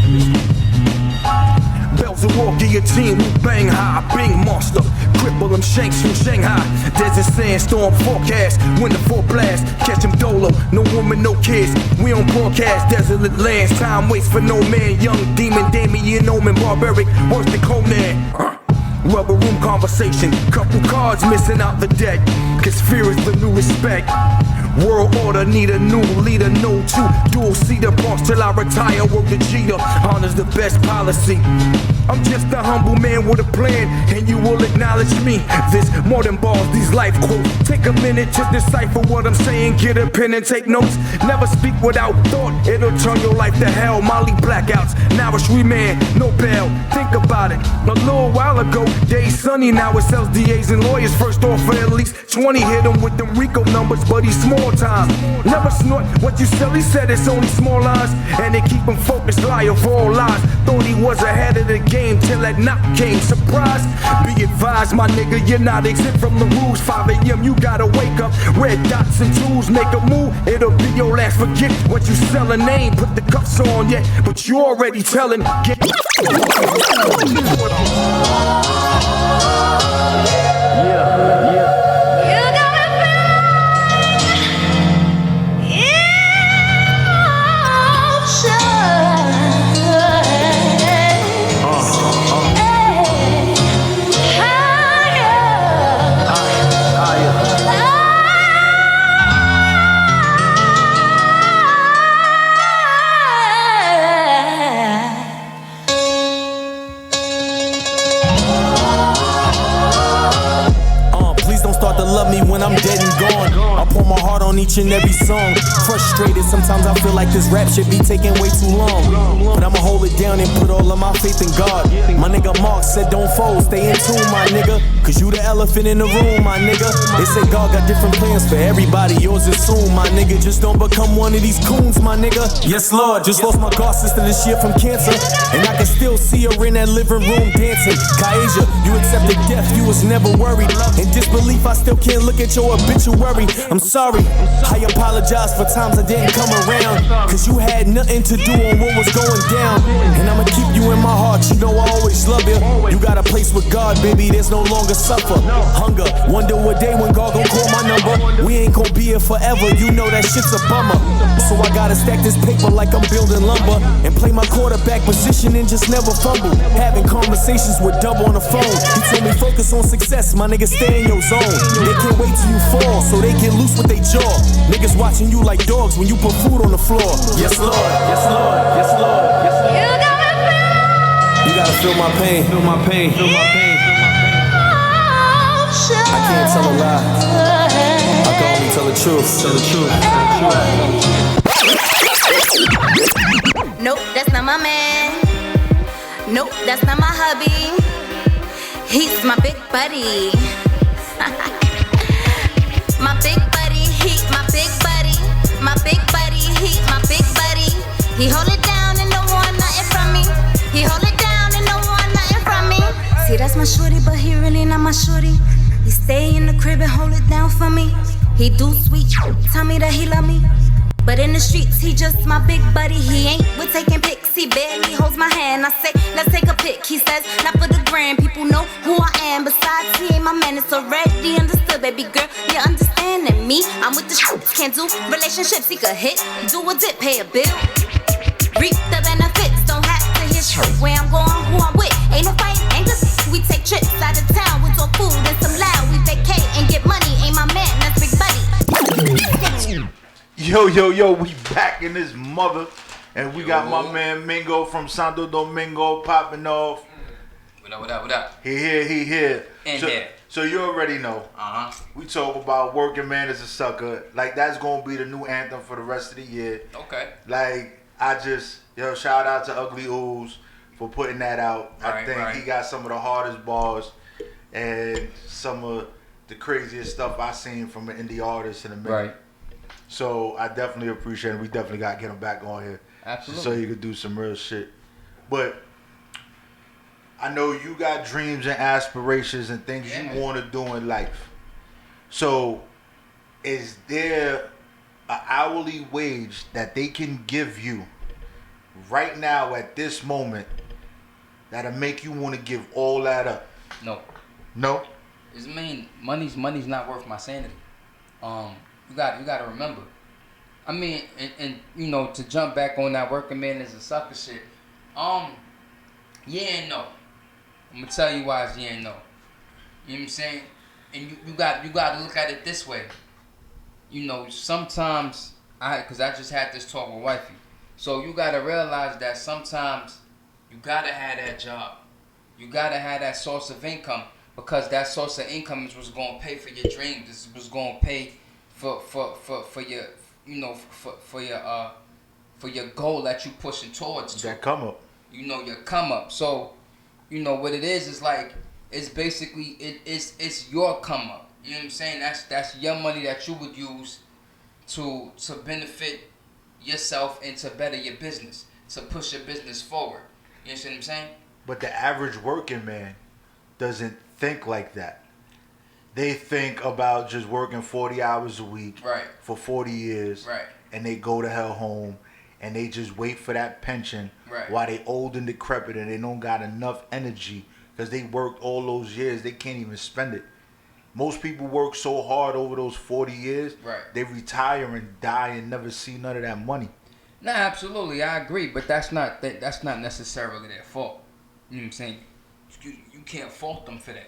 Speaker 6: Bells of war, guillotine, Wu Bang high, Bing monster, cripple them shanks from Shanghai. Desert sandstorm forecast, winter for blast, catch them dolo, no woman, no kids. We on broadcast, desolate lands, time waits for no man. Young demon, Damien Omen, barbaric, worse than Conan. Rubber room conversation, couple cards missing out the deck, cause fear is the new respect. World order, need a new leader, no two. Dual seater, boss till I retire, work the cheater. Honor's the best policy. I'm just a humble man with a plan, and you will acknowledge me. This more than balls, these life quotes. Take a minute to decipher what I'm saying, get a pen and take notes. Never speak without thought, it'll turn your life to hell. Molly blackouts, now it's remand, no bail. Think about it, a little while ago, days sunny, now it's LDAs and lawyers. First offer at least 20, hit him with them Rico numbers, but he's small time. Never snort what you sell, he said it's only small lines, and they keep him focused, liar for all lies. Thought he was ahead of the game till that knock came. Surprise, be advised, my nigga, you're not exempt from the rules. 5 a.m. you gotta wake up, red dots and tools, make a move, it'll be your last. Forget what you sell a name, put the cuffs on, yeah, but you already telling. Get love me when I'm dead and gone. I pour my heart on each and every song. Frustrated, sometimes I feel like this rap shit be taking way too long. But I'ma hold it down and put all of my faith in God. My nigga Mark said don't fold, stay in tune, my nigga. Cause you the elephant in the room, my nigga. They say God got different plans for everybody, yours is soon, my nigga. Just don't become one of these coons, my nigga. Yes, Lord, just lost my god sister this year from cancer, and I can still see her in that living room dancing. Kaija, you accepted death, you was never worried. In disbelief, I still can't look at your obituary. I'm sorry, I apologize for times I didn't come around, cause you had nothing to do on what was going down. And I'ma keep you in my heart, you know I always love you. You got a place with God, baby, there's no longer suffer. Hunger, wonder what day when God gon' call my number. We ain't gon' be here forever, you know that shit's a bummer. So I gotta stack this paper like I'm building lumber, and play my quarterback position and just never fumble. Having conversations with Dub on the phone, he told me focus on success, my nigga, stay in your zone. They can't wait till you fall, so they get loose with they jaw. Niggas watching you like dogs when you put food on the floor. Yes, Lord, yes, Lord, yes, Lord, yes, Lord. You gotta feel my pain, feel my pain, feel my pain. I can't tell a lie, I can only tell the truth, tell the truth, tell the truth.
Speaker 3: Nope, that's not my man. Nope, that's not my hubby. He's my big buddy. My big buddy, he my big buddy. My big buddy, he my big buddy. He hold it down and don't want nothing from me. He hold it down and don't want nothing from me. See, that's my shorty, but he really not my shorty. He stay in the crib and hold it down for me. He do sweet, tell me that he love me. But in the streets, he just my big buddy. He ain't with taking pics, he barely holds my hand. I say, let's take a pic. He says, not for the gram, people know who I am. Besides, he ain't my man, it's already understood, baby girl. You understanding me? I'm with the shoots, can't do relationships. He could hit, do a dip, pay a bill. Reap the benefits, don't have to hear shit. Where I'm going, who I'm with. Ain't no fight, ain't good. We take trips out of town with all food and some loud. We vacate and get money, ain't my man, that's big buddy.
Speaker 4: Yo, we back in this mother, and we got my man Mingo from Santo Domingo popping off.
Speaker 9: What up?
Speaker 4: He here.
Speaker 9: In
Speaker 4: so,
Speaker 9: here.
Speaker 4: So you already know. We talk about working man is a sucker. Like, that's gonna be the new anthem for the rest of the year.
Speaker 9: Okay.
Speaker 4: Like, shout out to Ugly Ooze for putting that out. I think he got some of the hardest bars and some of the craziest stuff I seen from an indie artist in a minute.
Speaker 10: Right.
Speaker 4: So I definitely appreciate it. We definitely got to get him back on here.
Speaker 10: Absolutely.
Speaker 4: So you could do some real shit. But I know you got dreams and aspirations and things you want to do in life. So is there an hourly wage that they can give you right now at this moment that'll make you want to give all that up?
Speaker 10: No.
Speaker 4: No?
Speaker 10: It's money's not worth my sanity. You got to remember. I mean, and you know, to jump back on that working man is a sucker shit. Yeah and no. I'm gonna tell you why it's yeah and no. You know what I'm saying? And you got to look at it this way. You know, sometimes cause I just had this talk with wifey. So you gotta realize that sometimes you gotta have that job. You gotta have that source of income, because that source of income is what's gonna pay for your dreams. This is what's gonna pay for your, you know, for your goal that you pushing towards.
Speaker 4: That come up.
Speaker 10: You know, your come up. So, you know what it is like, it's basically it's your come up. You know what I'm saying? That's your money that you would use to benefit yourself and to better your business, to push your business forward. You understand what I'm saying?
Speaker 4: But the average working man doesn't think like that. They think about just working 40 hours a week for 40 years, and they go to hell home, and they just wait for that pension while they old and decrepit, and they don't got enough energy because they worked all those years. They can't even spend it. Most people work so hard over those 40 years, they retire and die and never see none of that money.
Speaker 10: Nah, absolutely, I agree, but that's not necessarily their fault. You know what I'm saying? You can't fault them for that.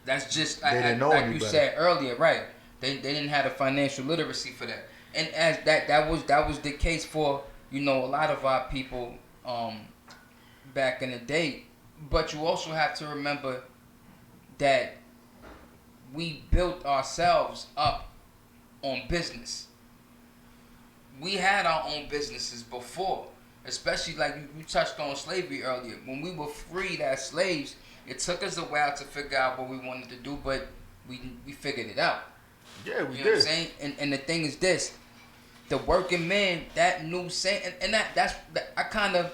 Speaker 10: That's just like you said earlier, right? They didn't have the financial literacy for that, and as that was the case for, you know, a lot of our people back in the day. But you also have to remember that we built ourselves up on business. We had our own businesses before, especially like you touched on slavery earlier. When we were freed as slaves, it took us a while to figure out what we wanted to do, but we figured it out.
Speaker 4: Yeah, we
Speaker 10: did. You know
Speaker 4: what
Speaker 10: I'm saying? And the thing is this, the working man, that new saying, and that's I kind of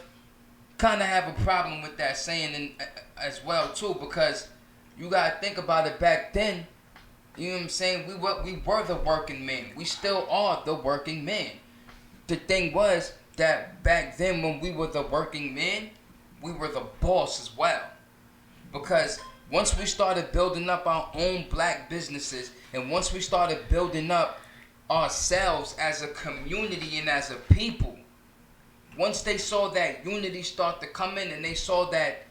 Speaker 10: have a problem with that saying as well too, because you gotta think about it. Back then, you know what I'm saying, we were the working men. We still are the working men. The thing was that back then, when we were the working men, we were the boss as well. Because once we started building up our own black businesses, and once we started building up ourselves as a community and as a people, once they saw that unity start to come in, and they saw that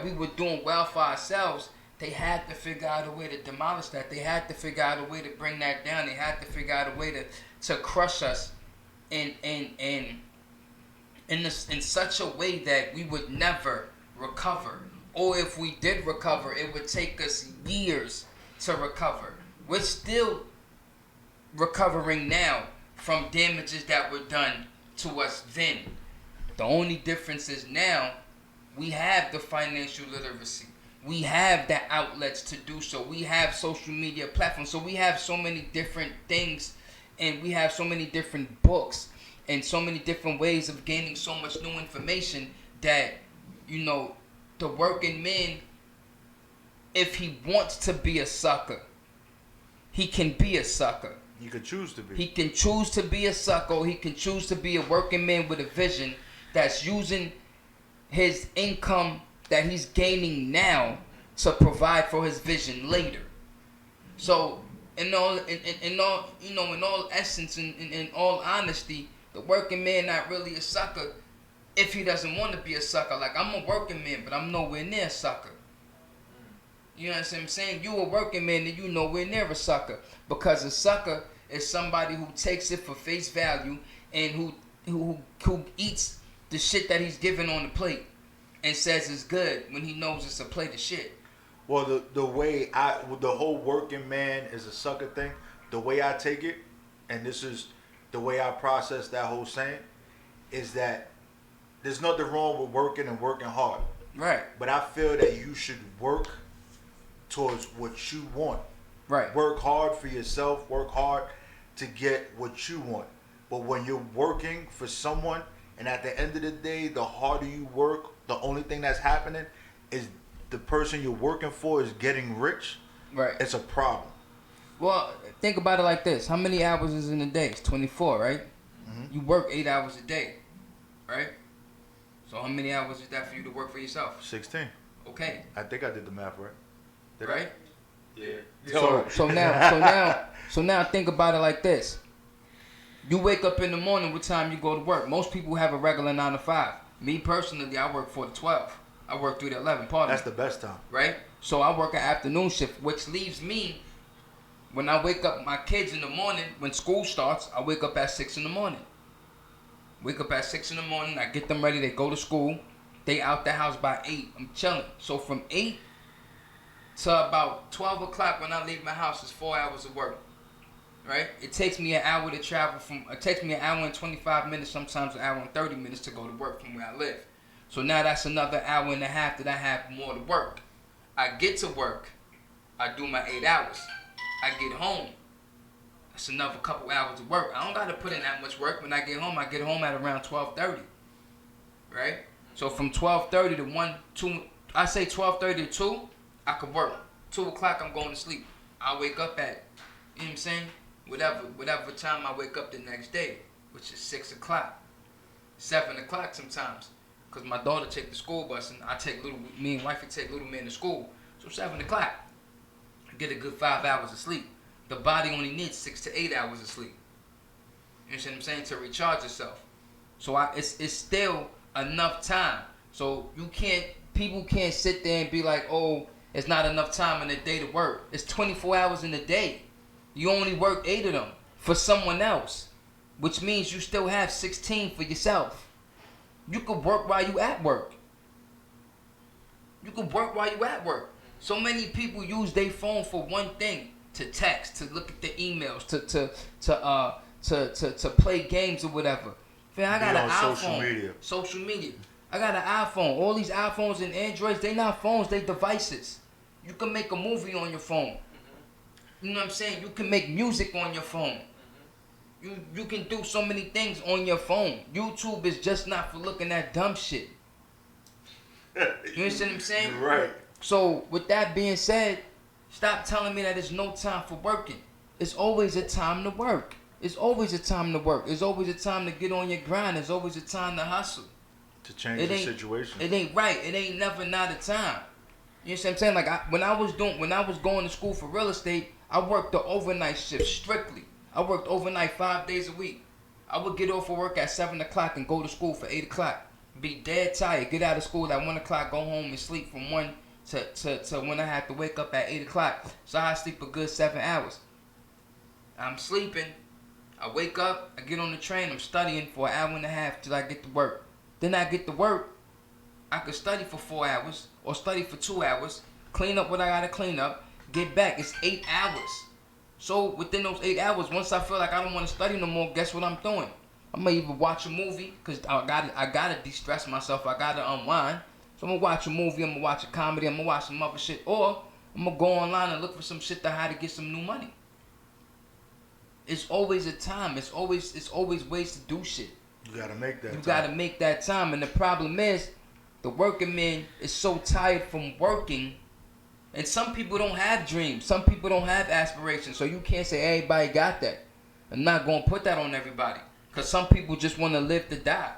Speaker 10: we were doing well for ourselves, they had to figure out a way to demolish that. They had to figure out a way to bring that down. They had to figure out a way to crush us in such a way that we would never recover. Or if we did recover, it would take us years to recover. We're still recovering now from damages that were done to us then. The only difference is now we have the financial literacy. We have the outlets to do so. We have social media platforms. So we have so many different things, and we have so many different books and so many different ways of gaining so much new information that, you know, the working man, if he wants to be a sucker, he can be a sucker.
Speaker 4: He can choose to be.
Speaker 10: He can choose to be a sucker. He can choose to be a working man with a vision that's using his income that he's gaining now to provide for his vision later. So, in all essence, in all honesty, the working man not really a sucker if he doesn't want to be a sucker. Like, I'm a working man, but I'm nowhere near a sucker. You know what I'm saying? You a working man and you nowhere near a sucker, because a sucker is somebody who takes it for face value and who eats the shit that he's given on the plate and says it's good when he knows it's a plate of shit.
Speaker 4: Well, the whole working man is a sucker thing, the way I take it, and this is the way I process that whole saying, is that there's nothing wrong with working and working hard.
Speaker 10: Right.
Speaker 4: But I feel that you should work towards what you want.
Speaker 10: Right.
Speaker 4: Work hard for yourself. Work hard to get what you want. But when you're working for someone, and at the end of the day, the harder you work, the only thing that's happening is the person you're working for is getting rich.
Speaker 10: Right.
Speaker 4: It's a problem.
Speaker 10: Well, think about it like this. How many hours is in a day? It's 24, right? You work 8 hours a day, right? So how many hours is that for you to work for yourself?
Speaker 4: 16.
Speaker 10: Okay.
Speaker 4: I think I did the math right. Did
Speaker 10: Right?
Speaker 4: Yeah.
Speaker 10: So now think about it like this. You wake up in the morning, what time you go to work? Most people have a regular 9 to 5. Me personally, I work 4 to 12. I work 3 to 11.
Speaker 4: That's the best time.
Speaker 10: Right? So I work an afternoon shift, which leaves me, when I wake up my kids in the morning, when school starts, I wake up at 6 in the morning. Wake up at 6 in the morning, I get them ready, they go to school. They out the house by 8. I'm chilling. So from 8 to about 12 o'clock when I leave my house is 4 hours of work. Right? It takes me an hour to travel it takes me an hour and 25 minutes, sometimes an hour and 30 minutes to go to work from where I live. So now that's another hour and a half that I have more to work. I get to work. I do my 8 hours. I get home. That's another couple hours of work. I don't got to put in that much work. When I get home at around 12:30. Right? So from 12:30 to 1, 2, I say 12:30 to 2, I could work. 2 o'clock, I'm going to sleep. I wake up at, you know what I'm saying? Whatever time I wake up the next day, which is 6 o'clock, 7 o'clock sometimes. Because my daughter take the school bus and me and wifey take little man to school. So 7 o'clock, I get a good 5 hours of sleep. The body only needs 6 to 8 hours of sleep. You know what I'm saying? To recharge itself. So it's still enough time. So people can't sit there and be like, oh, it's not enough time in the day to work. It's 24 hours in a day. You only work 8 of them for someone else, which means you still have 16 for yourself. You could work while you at work. So many people use their phone for one thing: to text, to look at the emails, to play games or whatever. Man, I got an iPhone. Social media. I got an iPhone. All these iPhones and Androids, they not phones, they devices. You can make a movie on your phone. You know what I'm saying? You can make music on your phone. You can do so many things on your phone. YouTube is just not for looking at dumb shit. You understand what I'm saying?
Speaker 4: Right.
Speaker 10: So with that being said, stop telling me that there's no time for working. It's always a time to work. It's always a time to work. It's always a time to get on your grind. It's always a time to hustle.
Speaker 4: To change the situation.
Speaker 10: It ain't right. It ain't never not a time. You know what I'm saying? Like when I was going to school for real estate, I worked the overnight shift strictly. I worked overnight 5 days a week. I would get off of work at 7 o'clock and go to school for 8 o'clock. Be dead tired. Get out of school at 1 o'clock. Go home and sleep from 1 to when I have to wake up at 8 o'clock. So I sleep a good 7 hours. I'm sleeping. I wake up. I get on the train. I'm studying for an hour and a half till I get to work. Then I get to work. I could study for 4 hours or study for 2 hours. Clean up what I gotta clean up. Get back. It's 8 hours. So within those 8 hours, once I feel like I don't want to study no more, guess what I'm doing? I'm gonna either watch a movie, cause I gotta de-stress myself. I gotta unwind. So I'm gonna watch a movie. I'm gonna watch a comedy. I'm gonna watch some other shit, or I'm gonna go online and look for some shit to how to get some new money. It's always a time. It's always ways to do shit.
Speaker 4: You gotta make that.
Speaker 10: You gotta make that time, and the problem is, the working man is so tired from working. And some people don't have dreams. Some people don't have aspirations. So you can't say everybody got that. I'm not going to put that on everybody. Because some people just want to live to die.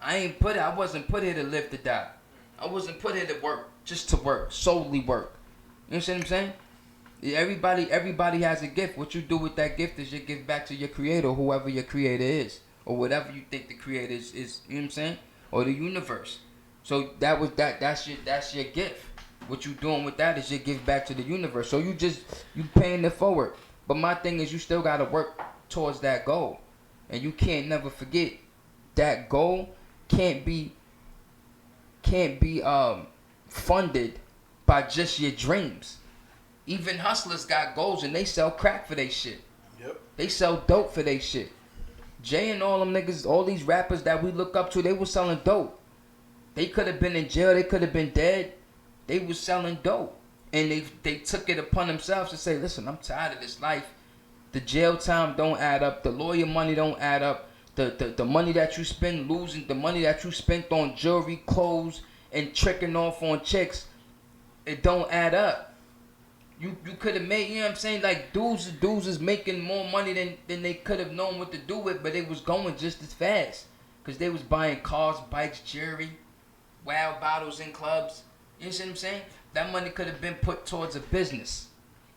Speaker 10: I wasn't put here to live to die. I wasn't put here to work. Just to work. Solely work. You understand what I'm saying? Everybody has a gift. What you do with that gift is you give back to your creator, whoever your creator is. Or whatever you think the creator is, you know what I'm saying? Or the universe. So that's your gift. What you doing with that is you give back to the universe. So you paying it forward. But my thing is you still gotta work towards that goal. And you can't never forget that goal can't be funded by just your dreams. Even hustlers got goals and they sell crack for their shit.
Speaker 4: Yep.
Speaker 10: They sell dope for their shit. Jay and all them niggas, all these rappers that we look up to, they was selling dope. They could have been in jail, they could have been dead. They was selling dope. And they took it upon themselves to say, listen, I'm tired of this life. The jail time don't add up. The lawyer money don't add up. The money that you spend losing, the money that you spent on jewelry, clothes, and tricking off on chicks, it don't add up. You could have made, you know what I'm saying? Like, dudes is making more money than they could have known what to do with, but they was going just as fast. Because they was buying cars, bikes, jewelry, wild bottles in clubs. You see what I'm saying? That money could have been put towards a business.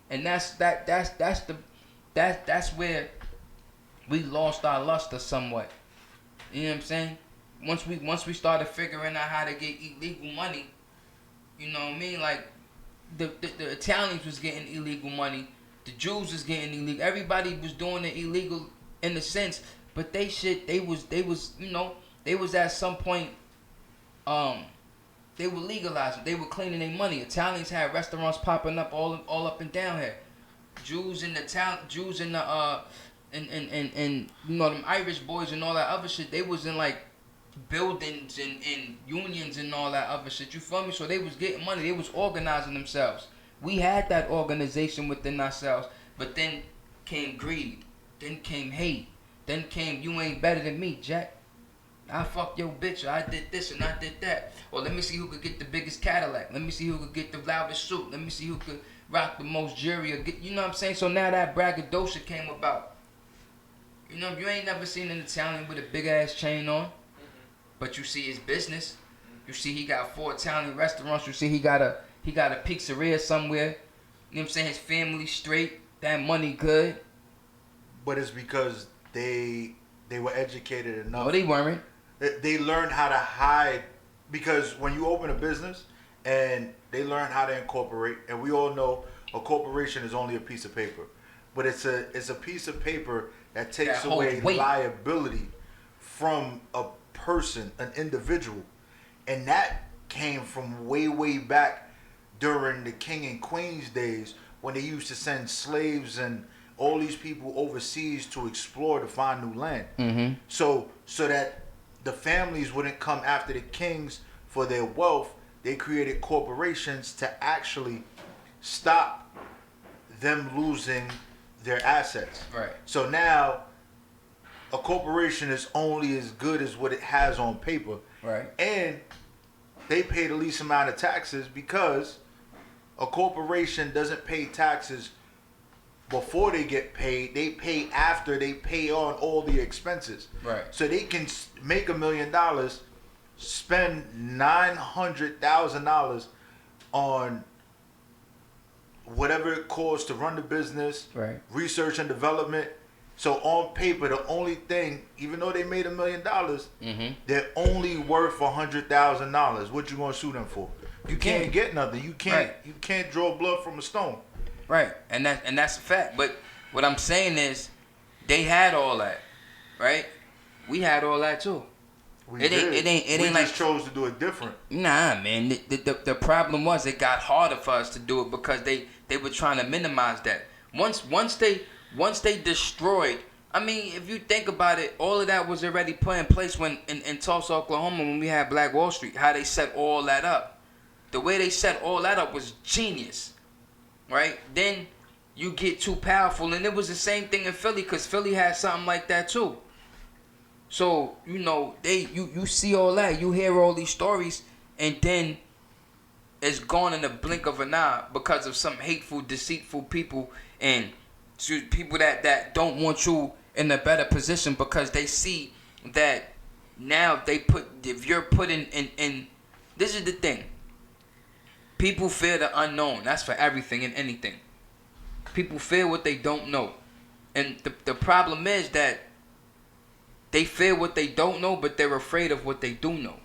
Speaker 10: And that's where we lost our luster somewhat. You know what I'm saying? Once we started figuring out how to get illegal money, you know what I mean? Like the Italians was getting illegal money, the Jews was getting illegal. Everybody was doing it illegal in a sense, but they was you know, they was at some point they were legalizing, they were cleaning their money. Italians had restaurants popping up all up and down here. Jews in the and you know, them Irish boys and all that other shit, they was in like buildings and unions and all that other shit. You feel me? So they was getting money. They was organizing themselves. We had that organization within ourselves, but then came greed. Then came hate. Then came, you ain't better than me, Jack. I fucked your bitch, or I did this and I did that. Or let me see who could get the biggest Cadillac. Let me see who could get the loudest suit. Let me see who could rock the most jewelry. Or get, you know what I'm saying? So now that braggadocio came about. You know, you ain't never seen an Italian with a big ass chain on, but you see his business. You see he got 4 Italian restaurants. You see he got a pizzeria somewhere. You know what I'm saying? His family straight. That money good.
Speaker 4: But it's because they were educated enough.
Speaker 10: No, they weren't.
Speaker 4: They learned how to hide, because when you open a business and they learn how to incorporate, and we all know a corporation is only a piece of paper, but it's a piece of paper that takes away liability from a person, an individual. And that came from way back during the king and queen's days, when they used to send slaves and all these people overseas to explore, to find new land.
Speaker 10: Mm-hmm.
Speaker 4: So that the families wouldn't come after the kings for their wealth, they created corporations to actually stop them losing their assets.
Speaker 10: Right.
Speaker 4: So now a corporation is only as good as what it has on paper.
Speaker 10: Right.
Speaker 4: And they pay the least amount of taxes, because a corporation doesn't pay taxes before they get paid. They pay after they pay on all the expenses.
Speaker 10: Right.
Speaker 4: So they can make $1 million, spend $900,000 on whatever it costs to run the business,
Speaker 10: right,
Speaker 4: research and development. So on paper, the only thing, even though they made $1 million,
Speaker 10: mm-hmm,
Speaker 4: they're only worth $100,000. What you gonna sue them for? You can't get nothing. You can't.
Speaker 10: Right.
Speaker 4: You can't draw blood from a stone.
Speaker 10: Right, and that's a fact. But what I'm saying is, they had all that, right? We had all that too.
Speaker 4: It ain't
Speaker 10: we
Speaker 4: like, just chose to do it different.
Speaker 10: Nah, man. The problem was it got harder for us to do it because they were trying to minimize that. Once they destroyed. I mean, if you think about it, all of that was already put in place when in Tulsa, Oklahoma, when we had Black Wall Street. How they set all that up. The way they set all that up was genius, right? Then you get too powerful, and it was the same thing in Philly, because Philly had something like that too. So, you know, you see all that, you hear all these stories, and then it's gone in the blink of an eye because of some hateful, deceitful people, and people that don't want you in a better position, because they see that now if you're put in this is the thing. People fear the unknown. That's for everything and anything. People fear what they don't know. And the problem is that they fear what they don't know, but they're afraid of what they do know.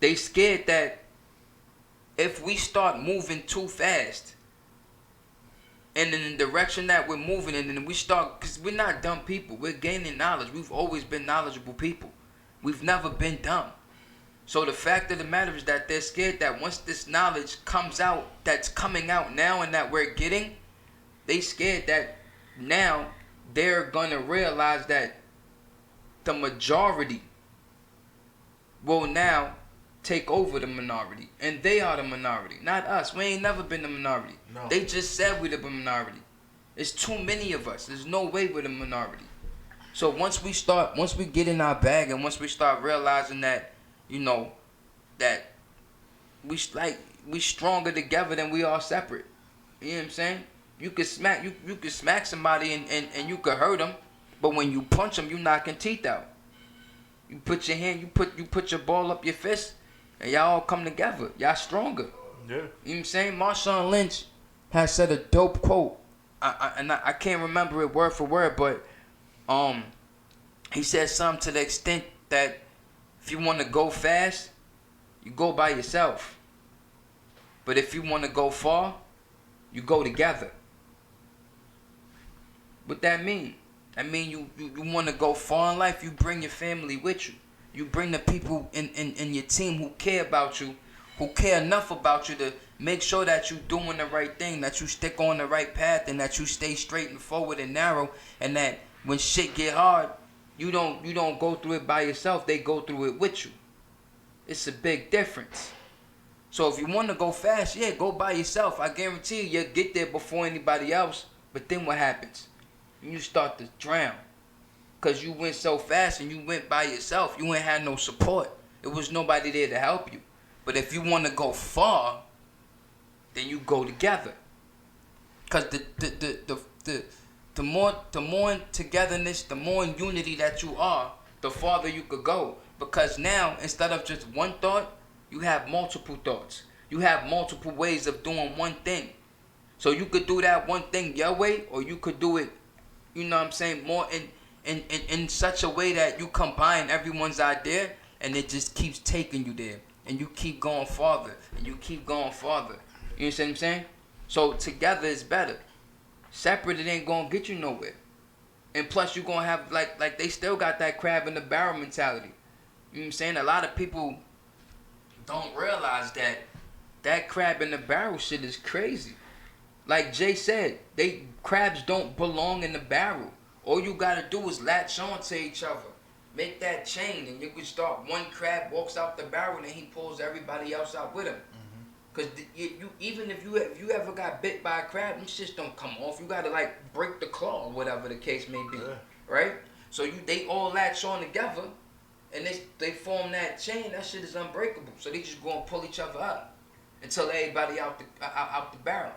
Speaker 10: They scared that if we start moving too fast, and in the direction that we're moving in, and we start, because we're not dumb people. We're gaining knowledge. We've always been knowledgeable people. We've never been dumb. So the fact of the matter is that they're scared that once this knowledge comes out, that's coming out now and that we're getting, they scared that now they're going to realize that the majority will now take over the minority, and they are the minority, not us. We ain't never been the minority.
Speaker 4: No.
Speaker 10: They just said we the minority. It's too many of us. There's no way we're the minority. So once we get in our bag, and once we start realizing that, you know, that we stronger together than we are separate. You know what I'm saying? You could smack somebody and you could hurt them, but when you punch them, you knocking teeth out. You put your hand, you put your ball up your fist, and y'all all come together. Y'all stronger.
Speaker 4: Yeah.
Speaker 10: You know what I'm saying? Marshawn Lynch has said a dope quote. I can't remember it word for word, but he said something to the extent that if you want to go fast, you go by yourself. But if you want to go far, you go together. What that mean? I mean, you want to go far in life, you bring your family with you. You bring the people in your team who care about you, who care enough about you to make sure that you doing the right thing, that you stick on the right path, and that you stay straight and forward and narrow, and that when shit get hard, you don't go through it by yourself. They go through it with you. It's a big difference. So if you want to go fast, yeah, go by yourself. I guarantee you'll get there before anybody else. But then what happens? You start to drown. Because you went so fast and you went by yourself. You ain't had no support. There was nobody there to help you. But if you want to go far, then you go together. Because the more in togetherness, the more in unity that you are, the farther you could go. Because now, instead of just one thought, you have multiple thoughts. You have multiple ways of doing one thing. So you could do that one thing your way, or you could do it, you know what I'm saying, more in such a way that you combine everyone's idea, and it just keeps taking you there. And you keep going farther, and you keep going farther. You know what I'm saying? So together is better. Separate, it ain't gonna get you nowhere. And plus, you're gonna have, like they still got that crab in the barrel mentality. You know what I'm saying? A lot of people don't realize that crab in the barrel shit is crazy. Like Jay said, crabs don't belong in the barrel. All you gotta do is latch on to each other. Make that chain, and you can start. One crab walks out the barrel, and he pulls everybody else out with him. Cause even if you ever got bit by a crab, them shits don't come off. You gotta like break the claw, or whatever the case may be, right? So they all latch on together, and they form that chain. That shit is unbreakable. So they just go and pull each other up until everybody out the barrel.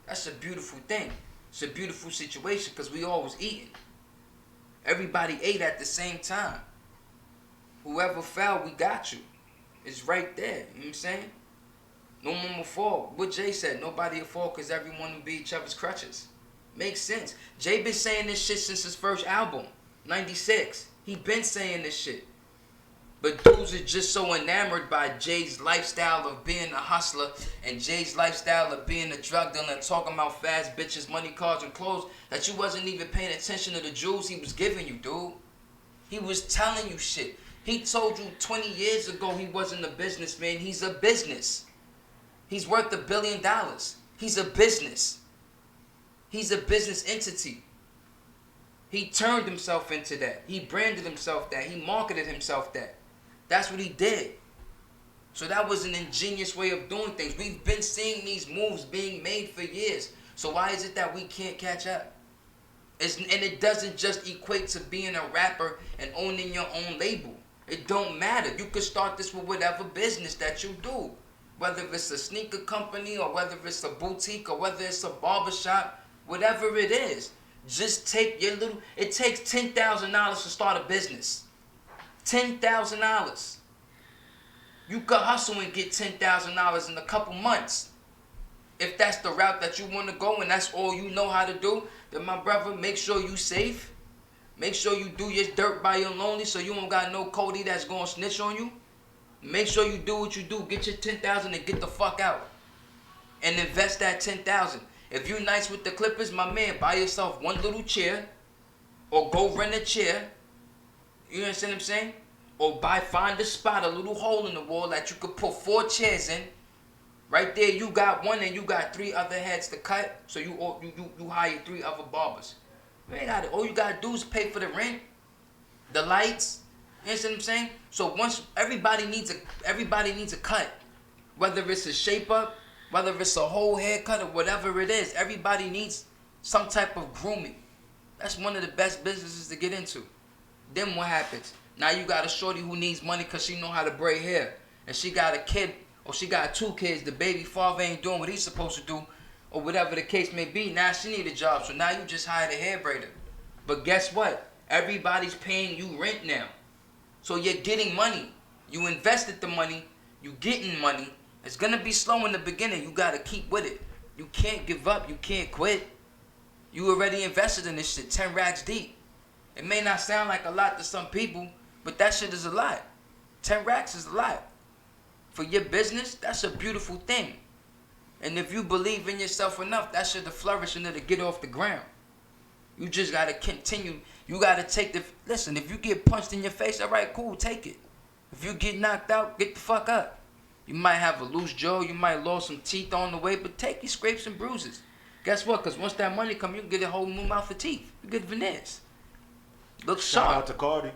Speaker 10: That's a beautiful thing. It's a beautiful situation because we all was eating. Everybody ate at the same time. Whoever fell, we got you. It's right there. You know what I'm saying? No one will fall. What Jay said, nobody will fall because everyone will be each other's crutches. Makes sense. Jay been saying this shit since his first album, 96. He been saying this shit. But dudes are just so enamored by Jay's lifestyle of being a hustler and Jay's lifestyle of being a drug dealer and talking about fast bitches, money, cars, and clothes that you wasn't even paying attention to the jewels he was giving you, dude. He was telling you shit. He told you 20 years ago he wasn't a businessman. He's a business. He's worth $1 billion. He's a business. He's a business entity. He turned himself into that. He branded himself that. He marketed himself that. That's what he did. So that was an ingenious way of doing things. We've been seeing these moves being made for years. So why is it that we can't catch up? And it doesn't just equate to being a rapper and owning your own label. It don't matter. You could start this with whatever business that you do. Whether it's a sneaker company or whether it's a boutique or whether it's a barbershop, whatever it is. Just take your little... It takes $10,000 to start a business. $10,000. You could hustle and get $10,000 in a couple months. If that's the route that you want to go and that's all you know how to do, then my brother, make sure you safe. Make sure you do your dirt by your lonely so you don't got no Cody that's going to snitch on you. Make sure you do what you do. Get your $10,000 and get the fuck out. And invest that $10,000. If you nice with the Clippers, my man, buy yourself one little chair or go rent a chair. You understand what I'm saying? Or find a spot, a little hole in the wall that you could put 4 chairs in. Right there, you got one and you got 3 other heads to cut. So you hire 3 other barbers. You ain't got it. All you gotta do is pay for the rent, the lights, You understand what I'm saying? So once everybody needs a cut, whether it's a shape up, whether it's a whole haircut or whatever it is, everybody needs some type of grooming. That's one of the best businesses to get into. Then what happens? Now you got a shorty who needs money because she know how to braid hair, and she got a kid or she got 2 kids. The baby father ain't doing what he's supposed to do, or whatever the case may be. Now she need a job, so now you just hired a hair braider. But guess what? Everybody's paying you rent now. So you're getting money. You invested the money. You getting money. It's going to be slow in the beginning. You got to keep with it. You can't give up. You can't quit. You already invested in this shit 10 racks deep. It may not sound like a lot to some people, but that shit is a lot. 10 racks is a lot. For your business, that's a beautiful thing. And if you believe in yourself enough, that shit to flourish and it'll get off the ground. You just got to continue. You got to take the... Listen, if you get punched in your face, all right, cool, take it. If you get knocked out, get the fuck up. You might have a loose jaw. You might lose some teeth on the way, but take your scrapes and bruises. Guess what? Because once that money come, you can get a whole new mouth of teeth. You get veneers. Look sharp.
Speaker 4: Shout out to Cardi.
Speaker 10: You know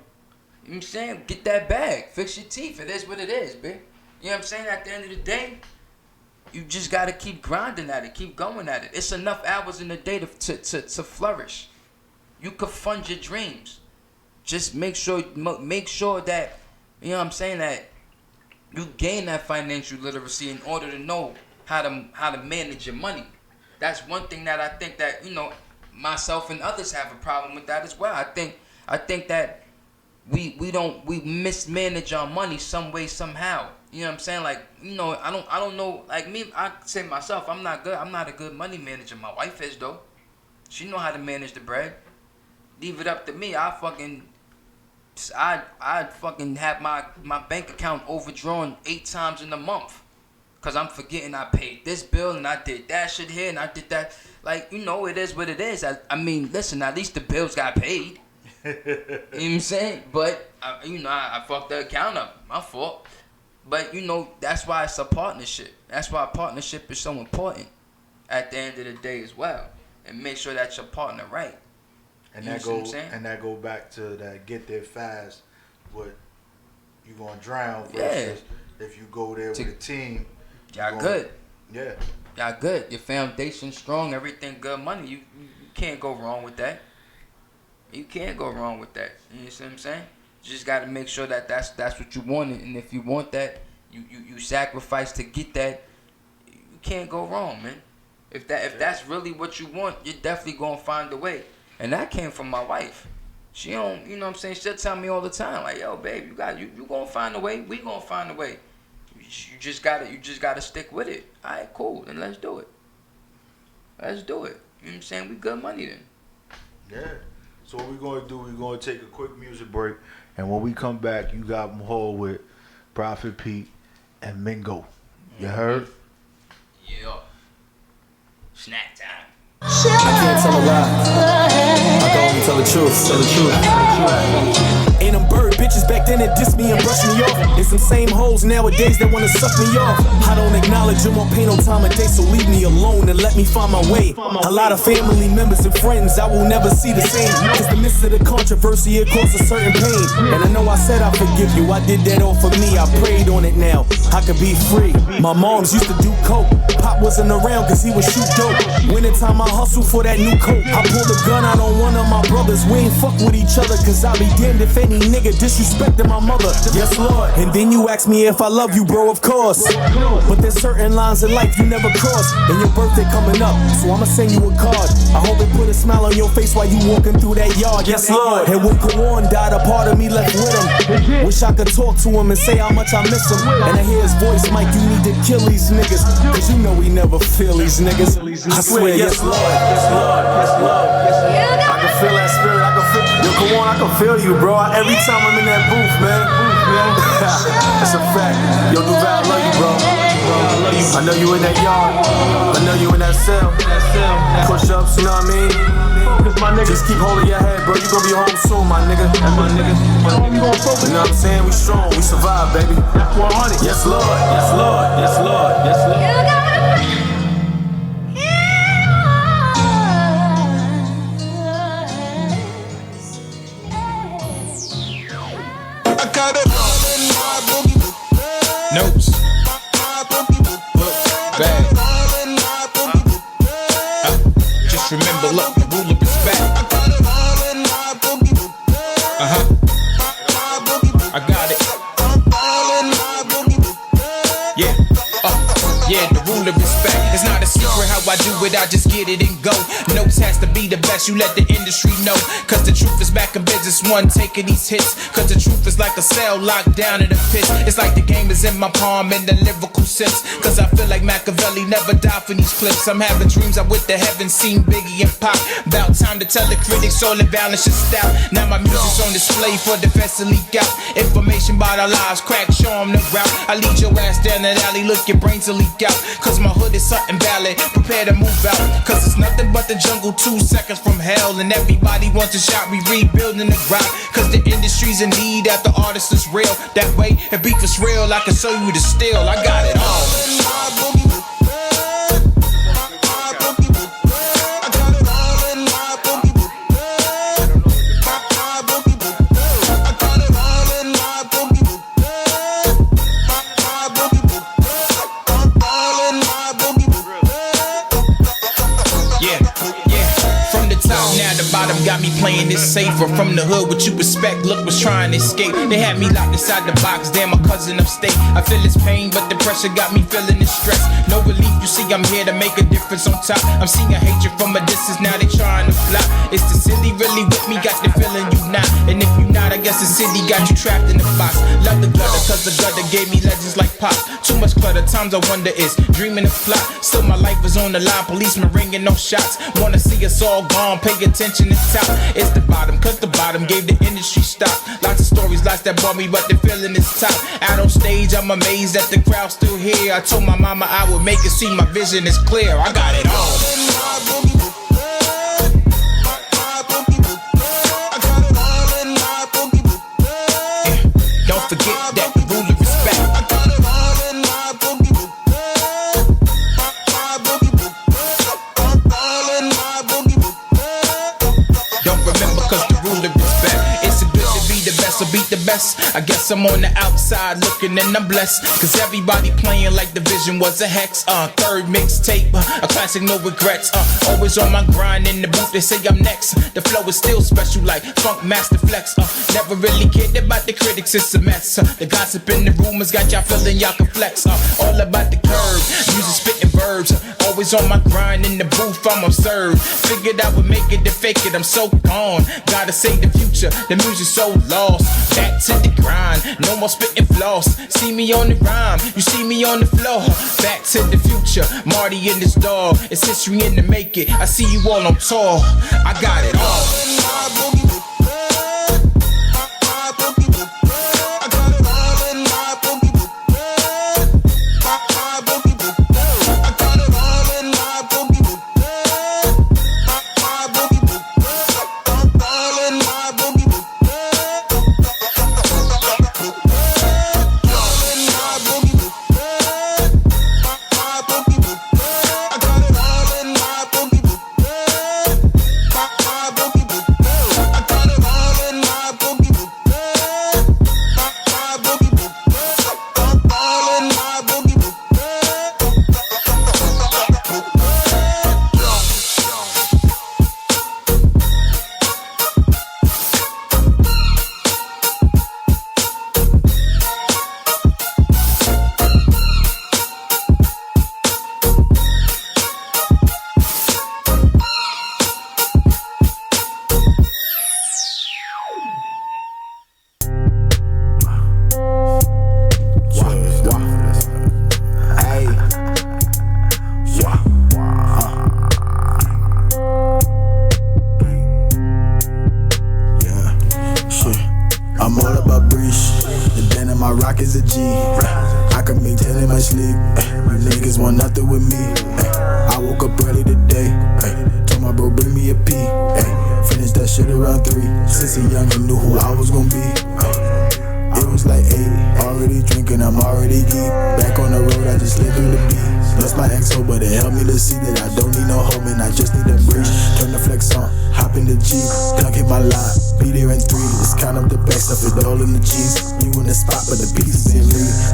Speaker 10: what I'm saying? Get that bag. Fix your teeth. It is what it is, bitch. You know what I'm saying? At the end of the day, you just got to keep grinding at it. Keep going at it. It's enough hours in the day to flourish. You could fund your dreams. Just make sure that, you know what I'm saying, that you gain that financial literacy in order to know how to manage your money. That's one thing that I think that, you know, myself and others have a problem with that as well. I think that we mismanage our money some way, somehow. You know what I'm saying? Like, you know, I don't know, like me, I say myself, I'm not a good money manager. My wife is though. She know how to manage the bread. Leave it up to me. I'd fucking have my bank account overdrawn 8 times in a month. Cause I'm forgetting I paid this bill and I did that shit here and I did that. Like, you know, it is what it is. I mean, listen, at least the bills got paid. You know what I'm saying? But, I fucked the account up. My fault. But, you know, that's why it's a partnership. That's why a partnership is so important at the end of the day as well. And make sure that your partner right.
Speaker 4: And
Speaker 10: you
Speaker 4: that go back to that get there fast. What you gonna drown versus if you go there with a team.
Speaker 10: Y'all good.
Speaker 4: Yeah.
Speaker 10: Y'all good. Your foundation strong. Everything good. Money. You can't go wrong with that. You can't go wrong with that. You see what I'm saying? You just got to make sure that that's what you want. And if you want that, you sacrifice to get that. You can't go wrong, man. If that's really what you want, you're definitely gonna find a way. And that came from my wife. She don't, you know what I'm saying? She'll tell me all the time, like, yo, babe, you gonna find a way. We gonna find a way. You just gotta stick with it. All right, cool. Then let's do it. Let's do it. You know what I'm saying? We good money then.
Speaker 4: Yeah. So what we're gonna do? We're gonna take a quick music break, and when we come back, you got Mahal with Prophet Pete and Mingo. You heard?
Speaker 10: Yeah. Snack time.
Speaker 8: I can't tell a lie. I can only tell the truth. Tell the truth. Ain't them bird bitches back then that diss me and brush me off. It's some same hoes nowadays that wanna suck me off. I don't acknowledge them or pay no time of day, so leave me alone and let me find my way. A lot of family members and friends I will never see the same. Cause the midst of the controversy, it caused a certain pain. And I know I said I forgive you, I did that all for me. I prayed on it now, I could be free. My moms used to do coke. Pop wasn't around cause he would shoot dope. Wintertime I hustle for that new coat. I pulled a gun out on one of my brothers. We ain't fuck with each other cause I be damned if any nigga disrespecting my mother. Yes, Lord. And then you ask me if I love you, bro, of course. But there's certain lines in life you never cross. And your birthday coming up, so I'ma send you a card. I hope it put a smile on your face while you walking through that yard. Yes, Lord. And when Kawan died, a part of me left with him. Wish I could talk to him and say how much I miss him. And I hear his voice, Mike, you need to kill these niggas. Cause you know we never feel these niggas. I swear, yes, Lord. Yes, Lord. Yes, Lord. I can feel that spirit. I can feel. Yo, come on, I can feel you, bro. Every time I'm in that booth, man. That's a fact. Yo, Duval, I love you, bro. I know you in that yard. I know you in that cell. Push ups, you know what I mean? Just keep holding your head, bro. You gon' be home soon, my nigga. That's my nigga. You know what I'm saying? We strong. We survive, baby. That's 100. Yes, Lord. Yes, Lord. Yes, Lord. Yes, Lord.
Speaker 11: look, the ruler is back. I got it. Yeah, the ruler is back. It's not a secret how I do it, I just get it and go. Notes has to be the best, you let the industry know. Cause the truth is back in business, one taking these hits. Cause the truth is like a cell locked down in a pit. It's like the game is in my palm in the lyrical sense. Cause I feel like Machiavelli never died for these clips. I'm having dreams, I with the heavens, seen Biggie and Pop. About time to tell the critics all the balance is stout. Now my music's on display for defense to leak out. Information about our lives, crack, show them the route. I lead your ass down that alley, look, your brains will leak out. Cause my hood is something valid, prepare to move out. Cause it's nothing but the jungle, 2 seconds from hell. And everybody wants to shout, we rebuilding the ground. Cause the industry's in need after artists is real. That way, if beef is real, I can show you the steel. I got it all. Got me playing this safer. From the hood, what you expect, look was trying to escape. They had me locked inside the box, damn, my cousin upstate. I feel this pain, but the pressure got me feeling this stress. No relief, you see, I'm here to make a difference on top. I'm seeing hatred from a distance, now they trying to fly. Is the city really with me? Got the feeling you not. And if you not, I guess the city got you trapped in the box. Love the gutter, cause the gutter gave me legends like Pop. Too much clutter, times I wonder is dreaming of plot. Still my life was on the line, policemen ringing no shots. Wanna see us all gone, pay attention, it's top. It's the bottom, cause the bottom gave the industry stop. Lots of stories, lots that bought me, but the feeling is top. Out on stage, I'm amazed that the crowd's still here. I told my mama I would make it see my vision is clear. I got it all. Don't forget that the ruler is back. Don't remember cause the ruler is back. It's a good to be the best or beat the best. I guess I'm on the outside looking and I'm blessed. Cause everybody playing like the vision was a hex. Third mixtape, a classic, no regrets. Always on my grind in the booth, they say I'm next. The flow is still special like Funk Master Flex. Never really cared about the critics, it's a mess. The gossip and the rumors got y'all feeling y'all can flex. All about the curve, music spitting verbs. Always on my grind in the booth, I'm observed. Figured I would make it to fake it, I'm so gone. Gotta save the future, the music's so lost. Back to the grind, no more spitting floss. See me on the rhyme, you see me on the floor. Back to the future, Marty in this dog. It's history in the make it, I see you all on tour. I got it all.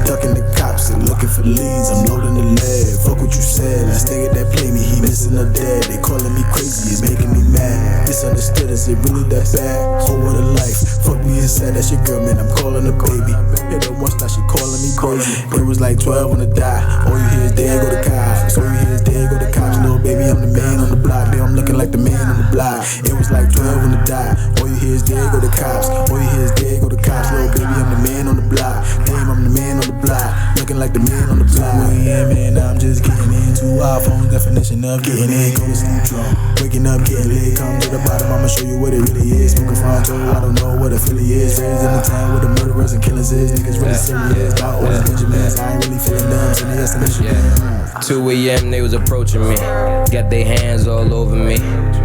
Speaker 11: Tucking the cops and looking for leads. I'm loading the lead.
Speaker 12: what you said. Last nigga that play me, he missing a dad. They calling me crazy, it's making me mad. Misunderstood, is it really that bad? Oh, what a life. Fuck me inside, that's your girl, man. I'm calling her baby. Hit her once, now she calling me crazy. It was like 12 on the dot. All you hear is there go the cops. All you hear is there go the cops. Little baby, I'm the man on the block. Damn, I'm looking like the man on the block. It was like 12 on the dot. All you hear is there go the cops. All you hear is there go the cops. Little baby, I'm the man on the block. Damn, I'm the man on the block. Looking like the man on the block. Yeah, man, I'm just getting into iPhone's definition of getting in. Go to sleep drunk, waking up, getting lit. Come to the bottom, I'ma show you what it really is. Smoking Fronto, I don't know what a Philly is. Raised in the town where the murderers and killers is. Niggas really serious about all these Benjamins. I ain't really feeling them, so the estimation.
Speaker 8: 2 a.m. they was approaching me, got their hands all over me,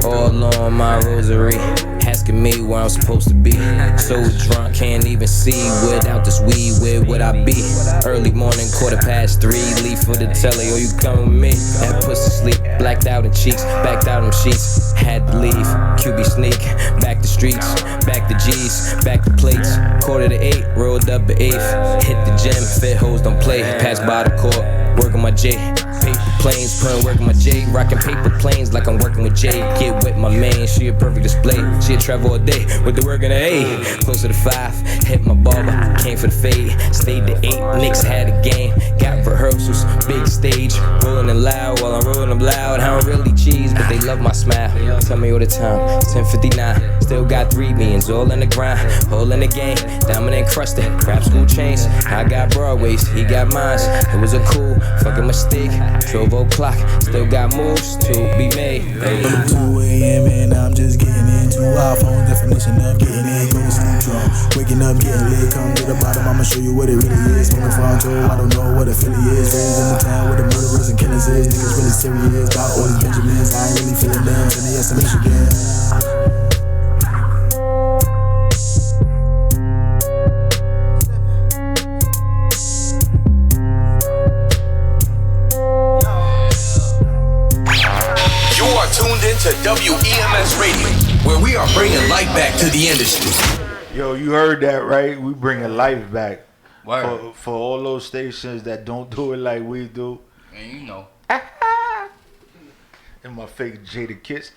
Speaker 8: all on my rosary, asking me where I'm supposed to be. So drunk, can't even see. Without this weed, where would I be? Early morning, 3:15, leave for the telly, or you come with me? That pussy sleep, blacked out in cheeks, backed out in sheets. Had to leave, QB sneak, back the streets, back the G's, back the plates. 7:45, rolled up at 8th, hit the gym, fit hoes don't play. Pass by the court, working my J. Paper planes, putting work on my J. Rocking paper planes like I'm working with Jay. Get with my man, she a perfect display. She'll travel all day with the work in the 8. Closer to 5, hit my barber, came for the fade. Stayed to 8, Knicks had a game. Got rehearsals, big stage. Rolling it loud while I'm rolling them loud. I don't really cheese, but they love my smile. Tell me all the time, 10:59. Still got 3 millions, all in the grind, all in the game. Diamond encrusted, rap school chains. I got Broadways, he got mines. It was a cool fucking mistake. 12 o'clock, still got moves to be made.
Speaker 12: 2 a.m. and I'm just getting into iPhone's definition of getting in. Go to sleep drunk, waking up, getting lit. Come to the bottom, I'ma show you what it really is. Smoking Fronto, I don't know what a Philly is. Raised in the town where the murderers and killers is. Niggas really serious about all these Benjamins. I ain't really feeling them, in the estimation again.
Speaker 1: Tuned into WEMS Radio, where we are bringing life back to the industry.
Speaker 4: Yo, you heard that right? We bringing life back.
Speaker 10: Word.
Speaker 4: For all those stations that don't do it like we do.
Speaker 10: And you know.
Speaker 4: And my fake Jada Kiss.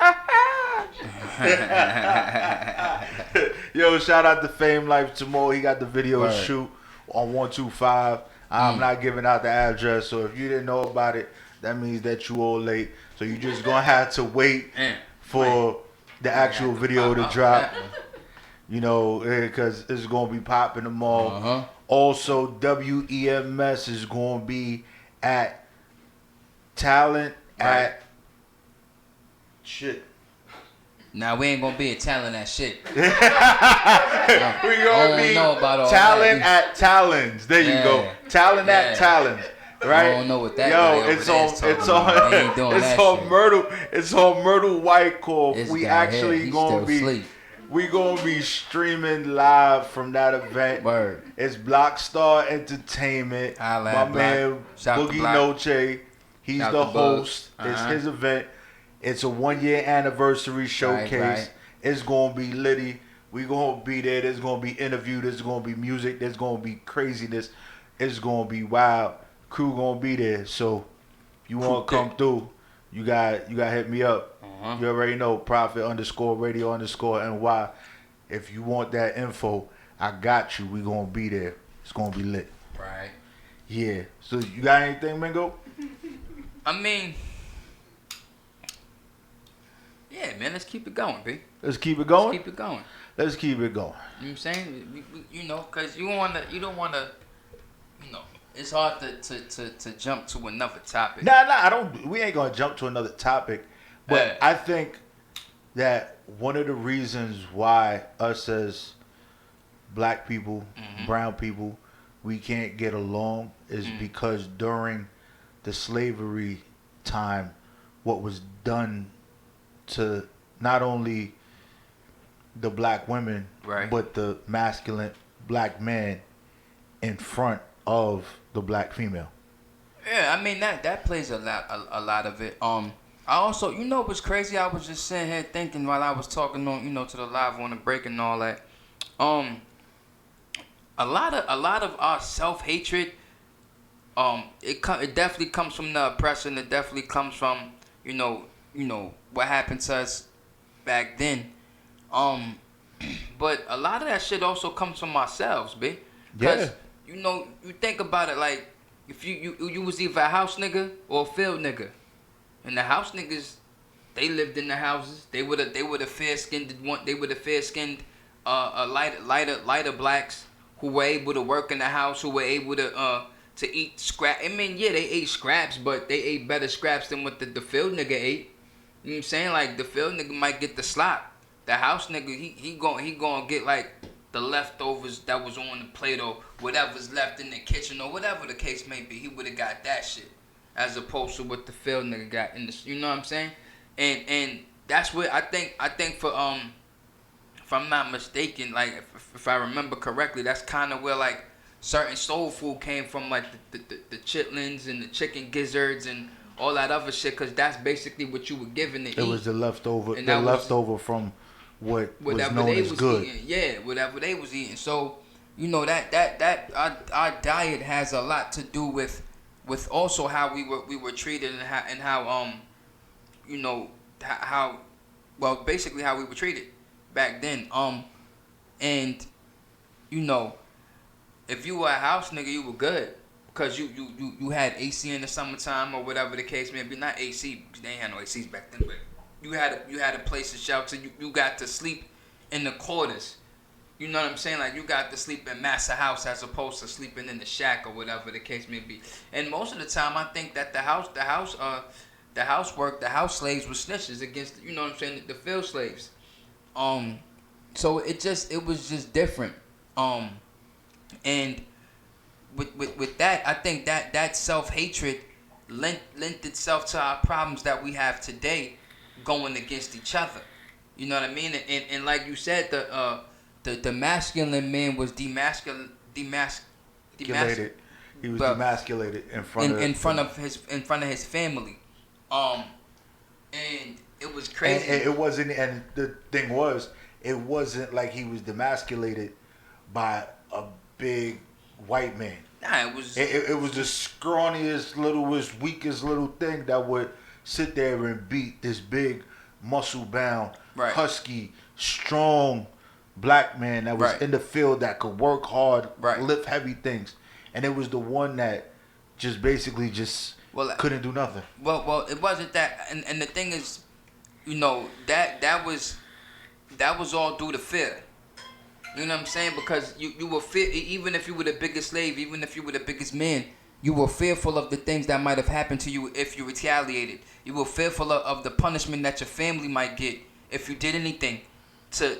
Speaker 4: Yo, shout out to Fame Life tomorrow. He got the video
Speaker 10: Word.
Speaker 4: shoot on 125. I'm not giving out the address, so if you didn't know about it, that means that you all late. So you just gonna have to wait for the actual video to drop. You know, because it's gonna be popping tomorrow. Also, WEMS is gonna be at Talent at shit.
Speaker 10: Now we ain't gonna be a talent at shit.
Speaker 4: We gonna be Talent at Talons. There you go. Talent at Talons. Right?
Speaker 10: I don't know what that
Speaker 4: Yo,
Speaker 10: guy
Speaker 4: it's
Speaker 10: over
Speaker 4: on
Speaker 10: there is talking about.
Speaker 4: it's on Myrtle. It's on Myrtle Whitecorp.
Speaker 10: This
Speaker 4: We
Speaker 10: guy
Speaker 4: actually
Speaker 10: here,
Speaker 4: gonna
Speaker 10: he
Speaker 4: be
Speaker 10: still sleep.
Speaker 4: we gonna be streaming live from that event.
Speaker 10: Word.
Speaker 4: It's Blockstar Entertainment.
Speaker 10: Holla
Speaker 4: My
Speaker 10: at Block.
Speaker 4: man
Speaker 10: Shout out to
Speaker 4: Boogie
Speaker 10: Block.
Speaker 4: Noche. He's
Speaker 10: Shout
Speaker 4: the
Speaker 10: out to Bug.
Speaker 4: host. It's his event. It's a 1-year anniversary showcase.
Speaker 10: right.
Speaker 4: It's gonna be litty. We gonna be there. There's gonna be interview. There's gonna be music. There's gonna be craziness. It's gonna be wild. Crew gonna be there. So if you wanna come through, you got hit me up. You already know Prophet_radio_NY. If you want that info, I got you. We gonna be there. It's gonna be lit.
Speaker 10: Right.
Speaker 4: Yeah. So you got anything, Mingo?
Speaker 10: I mean, yeah, man. Let's keep it going, B.
Speaker 4: Let's keep it going.
Speaker 10: Let's keep it going.
Speaker 4: Let's keep it going.
Speaker 10: You know what I'm saying? You know, cause you don't wanna, you know, it's hard to jump to another topic.
Speaker 4: Nah, we ain't gonna jump to another topic. But I think that one of the reasons why us as black people, brown people, we can't get along is because during the slavery time, what was done to not only the black women, but the masculine black man in front of the black female.
Speaker 10: Yeah, I mean that plays a lot of it. I also, you know what's crazy? I was just sitting here thinking while I was talking on, you know, to the live on the break and all that. A lot of our self-hatred it definitely comes from the oppression. It definitely comes from you know what happened to us back then. But a lot of that shit also comes from ourselves, b. Because you think about it, like if you was either a house nigga or a field nigga, and the house niggas, they lived in the houses. They would have fair skinned lighter blacks who were able to work in the house, who were able to eat scrap. I mean, yeah, they ate scraps, but they ate better scraps than what the field nigga ate. You know what I'm saying? Like the field nigga might get the slop. The house nigga, he gonna get like the leftovers that was on the plate or whatever's left in the kitchen or whatever the case may be. He would have got that shit as opposed to what the field nigga got in the. You know what I'm saying? And that's what I think for if I'm not mistaken, like if I remember correctly, that's kind of where like certain soul food came from, like the chitlins and the chicken gizzards and all that other shit, because that's basically what you were given to eat.
Speaker 4: It was the leftover from what was known as good.
Speaker 10: Eating. Yeah, whatever they was eating. So, that our diet has a lot to do with also how we were treated and how basically how we were treated back then. And if you were a house nigga, you were good. Because you had AC in the summertime or whatever the case may be. Not AC, because they ain't had no ACs back then, but you had a place to shelter. You got to sleep in the quarters. You know what I'm saying? Like you got to sleep in Massa House as opposed to sleeping in the shack or whatever the case may be. And most of the time, I think that the house slaves were snitches against, you know what I'm saying, the field slaves. So it was just different. And with that, I think that self-hatred lent itself to our problems that we have today going against each other. You know what I mean? And like you said, the masculine man was demasculated. He was demasculated in front of his family. And it was crazy.
Speaker 4: And it wasn't, and the thing was, it wasn't like he was demasculated by a big white man.
Speaker 10: Nah, it was
Speaker 4: the scrawniest, littlest, weakest little thing that would sit there and beat this big, muscle-bound, husky, strong black man that was in the field that could work hard, lift heavy things, and it was the one that just basically couldn't do nothing.
Speaker 10: Well, it wasn't that, and the thing is, that was all due to fear. You know what I'm saying? Because you were even if you were the biggest slave, even if you were the biggest man, you were fearful of the things that might have happened to you if you retaliated. You were fearful of the punishment that your family might get if you did anything to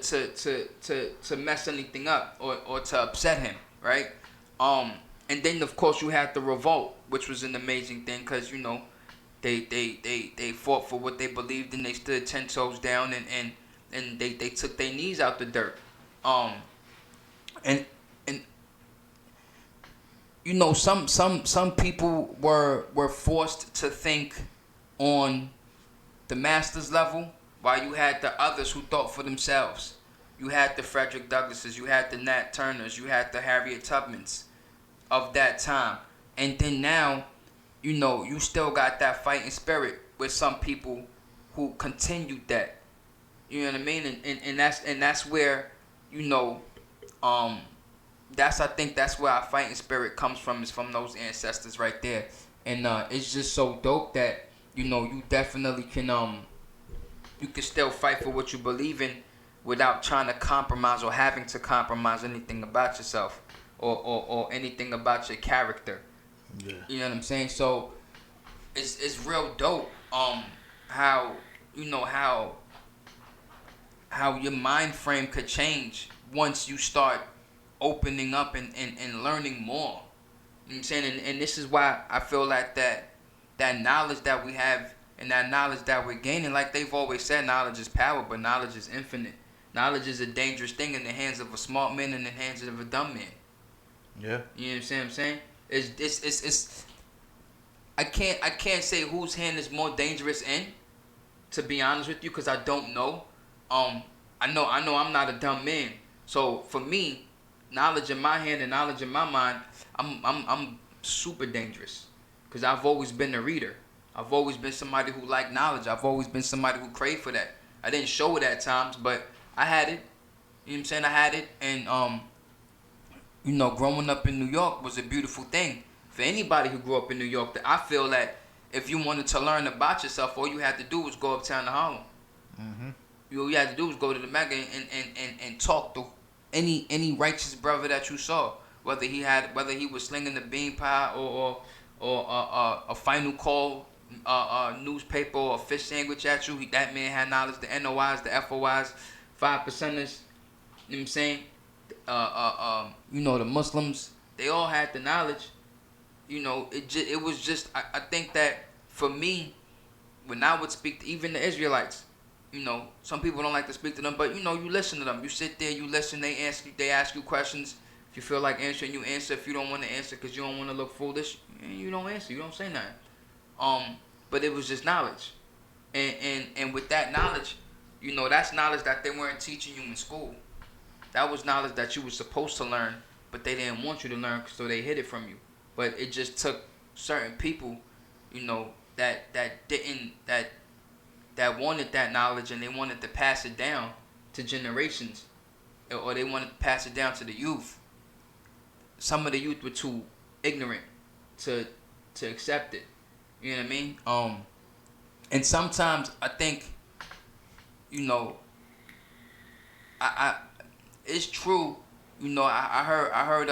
Speaker 10: mess anything up or to upset him, right? And then of course you had the revolt, which was an amazing thing because they fought for what they believed and they stood 10 toes down and they took their knees out the dirt. And some people were forced to think on the master's level, while you had the others who thought for themselves. You had the Frederick Douglasses, you had the Nat Turners, you had the Harriet Tubmans of that time. And then now, you still got that fighting spirit with some people who continued that. You know what I mean? And that's where, I think that's where our fighting spirit comes from, is from those ancestors right there. And it's just so dope that, you definitely can you can still fight for what you believe in without trying to compromise or having to compromise anything about yourself or anything about your character. Yeah. You know what I'm saying? So it's real dope how your mind frame could change once you start opening up and learning more. You know what I'm saying? And this is why I feel like that knowledge that we have and that knowledge that we're gaining, like they've always said, knowledge is power, but knowledge is infinite. Knowledge is a dangerous thing in the hands of a smart man and in the hands of a dumb man. Yeah. You know what I'm saying? It's I can't say whose hand is more dangerous in, to be honest with you, because I don't know. I know I'm not a dumb man. So for me, knowledge in my hand and knowledge in my mind, super dangerous. Because I've always been a reader. I've always been somebody who liked knowledge. I've always been somebody who craved for that. I didn't show it at times, but I had it. You know what I'm saying? I had it. And, you know, growing up in New York was a beautiful thing. For anybody who grew up in New York, I feel that if you wanted to learn about yourself, all you had to do was go uptown to Harlem. Mm-hmm. All you had to do was go to the Mega and talk to any righteous brother that you saw. Whether he was slinging the bean pie or a final call newspaper or a fish sandwich at you, that man had knowledge. The NOIs, the FOIs, 5%ers, you know what I'm saying? You know, the Muslims, they all had the knowledge. You know, it was just, I think that for me, when I would speak to even the Israelites, you know, some people don't like to speak to them, but you know, you listen to them. You sit there, you listen, they ask you questions. If you feel like answering, you answer. If you don't want to answer because you don't want to look foolish, you don't answer. You don't say nothing. But it was just knowledge. And with that knowledge, you know, that's knowledge that they weren't teaching you in school. That was knowledge that you were supposed to learn, but they didn't want you to learn, so they hid it from you. But it just took certain people, you know, that wanted that knowledge and they wanted to pass it down to generations, or they wanted to pass it down to the youth. Some of the youth were too ignorant to accept it. You know what I mean? And sometimes I think, you know, I it's true. You know, I heard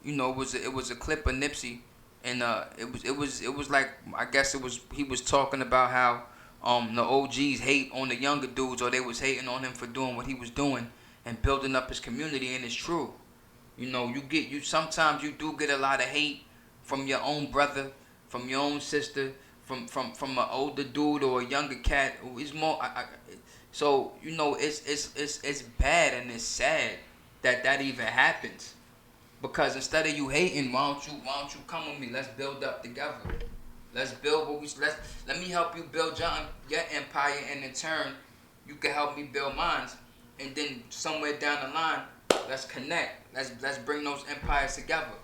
Speaker 10: you know, it was a clip of Nipsey, and it was like, I guess he was talking about how the OGs hate on the younger dudes, or they was hating on him for doing what he was doing and building up his community, and it's true. You know, sometimes you do get a lot of hate from your own brother, from your own sister, from an older dude or a younger cat who is more. So you know, it's bad and it's sad that even happens, because instead of you hating, why don't you come with me? Let's build up together. Let's build let me help you build your empire, and in turn, you can help me build mine. And then somewhere down the line, let's connect. Let's bring those empires together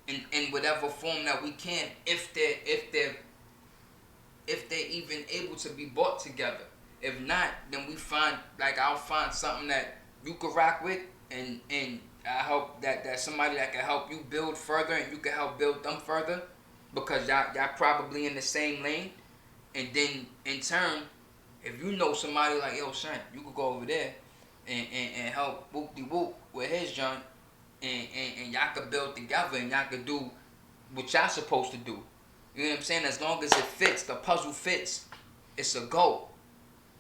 Speaker 10: in whatever form that we can, if they're even able to be brought together. If not, then I'll find something that you could rock with, and I hope that somebody that can help you build further, and you can help build them further, because y'all probably in the same lane. And then in turn, if you know somebody like, yo, son, you could go over there and help whoop-de-whoop with his joint, and y'all could build together, and y'all could do what y'all supposed to do. You know what I'm saying? As long as it fits, the puzzle fits, it's a goal.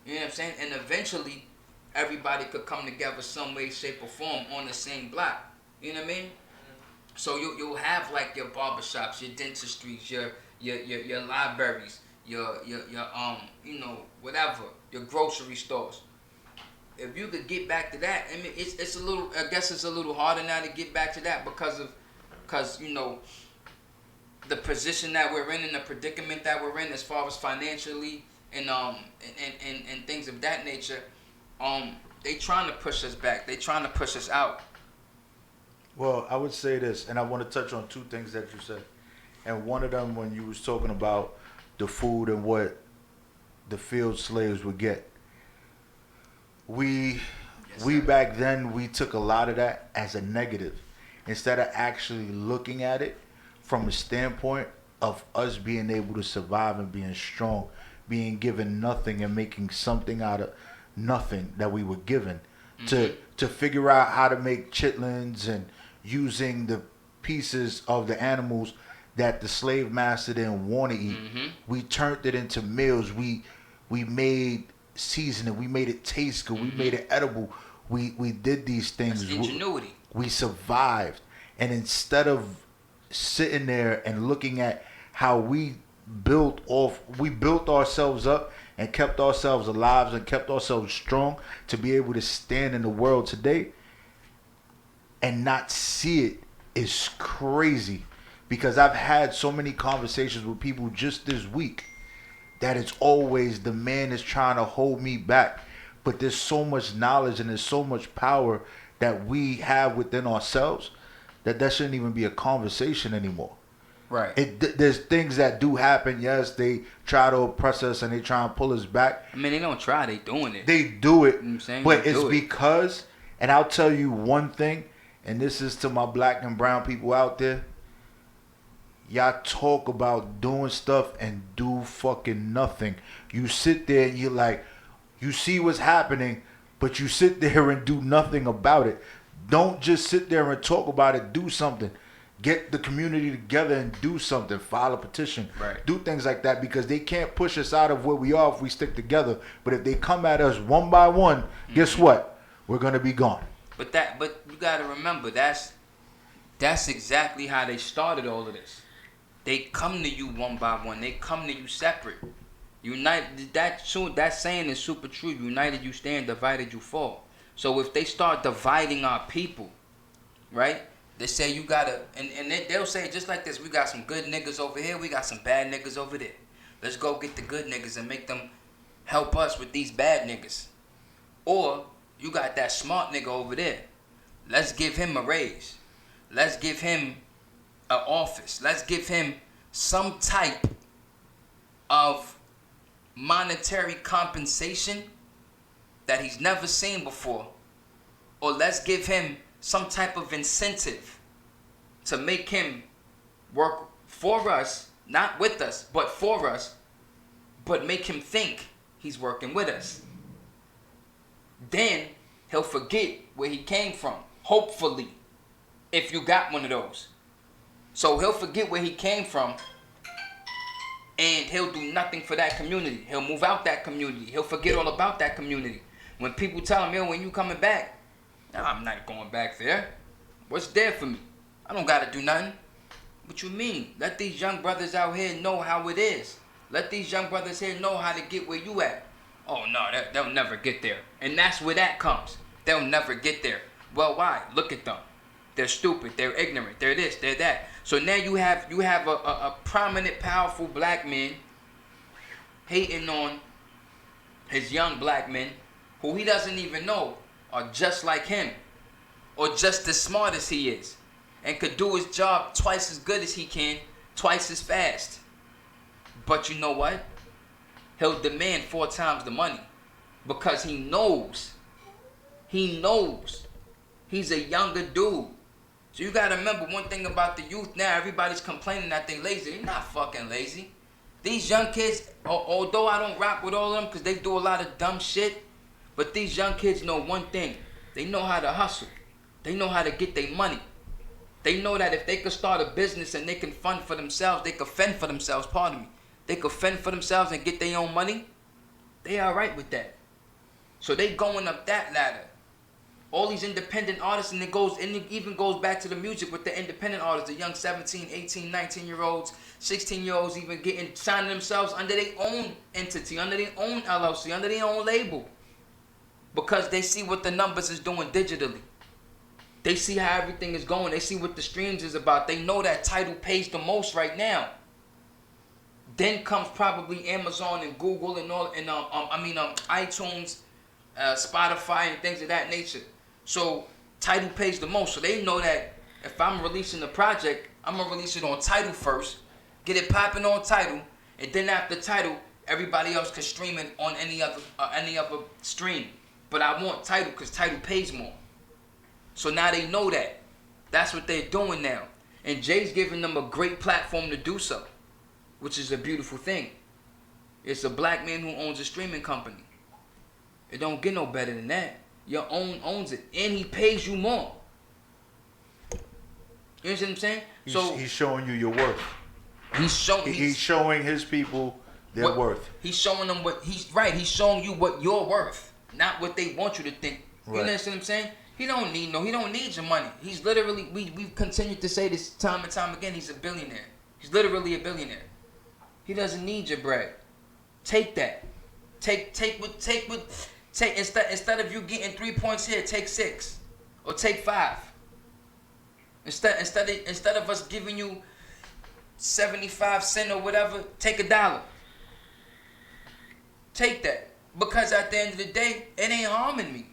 Speaker 10: You know what I'm saying? And eventually, everybody could come together some way, shape, or form on the same block. You know what I mean? So you'll have like your barbershops, your dentistries, your libraries, your you know, whatever, your grocery stores. If you could get back to that, I mean, it's a little. I guess it's a little harder now to get back to that because you know, the position that we're in and the predicament that we're in as far as financially and things of that nature. They trying to push us back. They trying to push us out.
Speaker 4: Well, I would say this, and I want to touch on two things that you said. And one of them, when you was talking about the food and what the field slaves would get. We back then, we took a lot of that as a negative, instead of actually looking at it from a standpoint of us being able to survive and being strong, being given nothing and making something out of nothing that we were given, to figure out how to make chitlins and using the pieces of the animals that the slave master didn't want to eat. We turned it into meals. We made seasoning. We made it taste good. We made it edible. We did these things.
Speaker 10: That's ingenuity.
Speaker 4: We survived. And instead of sitting there and looking at how we built ourselves up and kept ourselves alive and kept ourselves strong to be able to stand in the world today and not see it is crazy. Because I've had so many conversations with people just this week that it's always the man is trying to hold me back. But there's so much knowledge and there's so much power that we have within ourselves that shouldn't even be a conversation anymore.
Speaker 10: Right.
Speaker 4: There's things that do happen. Yes, they try to oppress us and they try and pull us back.
Speaker 10: I mean, they don't try. They doing it.
Speaker 4: They do it.
Speaker 10: You know what I'm saying?
Speaker 4: But
Speaker 10: They
Speaker 4: it's
Speaker 10: do it.
Speaker 4: because, and I'll tell you one thing, and this is to my black and brown people out there. Y'all talk about doing stuff and do fucking nothing. You sit there and you're like, you see what's happening, but you sit there and do nothing about it. Don't just sit there and talk about it. Do something. Get the community together and do something. File a petition.
Speaker 10: Right.
Speaker 4: Do things like that because they can't push us out of where we are if we stick together. But if they come at us one by one, guess what? We're gonna be gone.
Speaker 10: But you gotta remember that's exactly how they started all of this. They come to you one by one. They come to you separate. United. That saying is super true. United you stand, divided you fall. So if they start dividing our people, right? They say you gotta, and they'll say it just like this: we got some good niggas over here, we got some bad niggas over there. Let's go get the good niggas and make them help us with these bad niggas. Or you got that smart nigga over there. Let's give him a raise. Let's give him an office. Let's give him some type of monetary compensation that he's never seen before. Or let's give him some type of incentive to make him work for us, not with us, but for us, but make him think he's working with us. Then he'll forget where he came from, hopefully, if you got one of those. So he'll forget where he came from and he'll do nothing for that community. He'll move out that community. He'll forget all about that community. When people tell him, yo, when you coming back? No, I'm not going back there. What's there for me? I don't gotta do nothing. What you mean? Let these young brothers out here know how it is. Let these young brothers here know how to get where you at. Oh no, they'll never get there. And that's where that comes. They'll never get there. Well, why? Look at them. They're stupid. They're ignorant. They're this. They're that. So now you have a prominent, powerful black man hating on his young black men who he doesn't even know are just like him or just as smart as he is and could do his job twice as good as he can, twice as fast. But you know what? He'll demand 4 times the money because he knows he's a younger dude. So you gotta remember one thing about the youth now. Everybody's complaining that they lazy. They're not fucking lazy. These young kids, although I don't rock with all of them because they do a lot of dumb shit, but these young kids know one thing. They know how to hustle. They know how to get their money. They know that if they could start a business and they can fund for themselves, they could fend for themselves, pardon me. They could fend for themselves and get their own money. They all right with that. So they going up that ladder. All these independent artists, and it even goes back to the music with the independent artists, the young 17, 18, 19-year-olds, 16-year-olds even signing themselves under their own entity, under their own LLC, under their own label. Because they see what the numbers is doing digitally. They see how everything is going. They see what the streams is about. They know that Tidal pays the most right now. Then comes probably Amazon and Google and all, and iTunes, Spotify and things of that nature. So Tidal pays the most. So they know that if I'm releasing a project, I'm gonna release it on Tidal first, get it popping on Tidal, and then after Tidal, everybody else can stream it on any other stream. But I want Tidal because Tidal pays more. So now they know that. That's what they're doing now. And Jay's giving them a great platform to do so, which is a beautiful thing. It's a black man who owns a streaming company. It don't get no better than that. Your own owns it, and he pays you more. You understand what I'm saying?
Speaker 4: He's showing you your worth.
Speaker 10: He's
Speaker 4: showing his people their worth.
Speaker 10: He's showing them what he's right. He's showing you what you're worth, not what they want you to think. You understand what I'm saying? He don't need your money. He's literally, we've continued to say this time and time again, he's a billionaire. He's literally a billionaire. He doesn't need your bread. Take that. Take instead of you getting 3 points here, take 6 or take 5. Instead of us giving you 75 cents or whatever, take $1. Take that, because at the end of the day, it ain't harming me.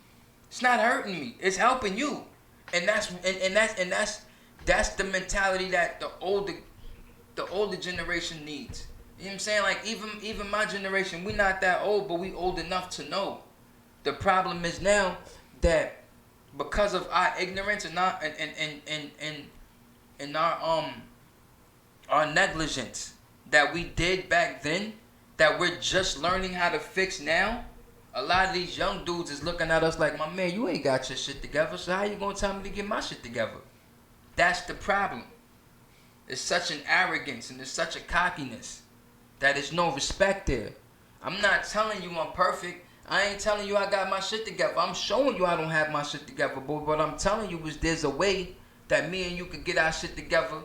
Speaker 10: It's not hurting me. It's helping you, and that's the mentality that the the older generation needs. You know what I'm saying? Like even my generation, we not that old, but we old enough to know. The problem is now that because of our ignorance and our negligence that we did back then, that we're just learning how to fix now. A lot of these young dudes is looking at us like, my man, you ain't got your shit together, so how you gonna tell me to get my shit together? That's the problem. It's such an arrogance and there's such a cockiness that there's no respect there. I'm not telling you I'm perfect. I ain't telling you I got my shit together. I'm showing you I don't have my shit together, but what I'm telling you is there's a way that me and you could get our shit together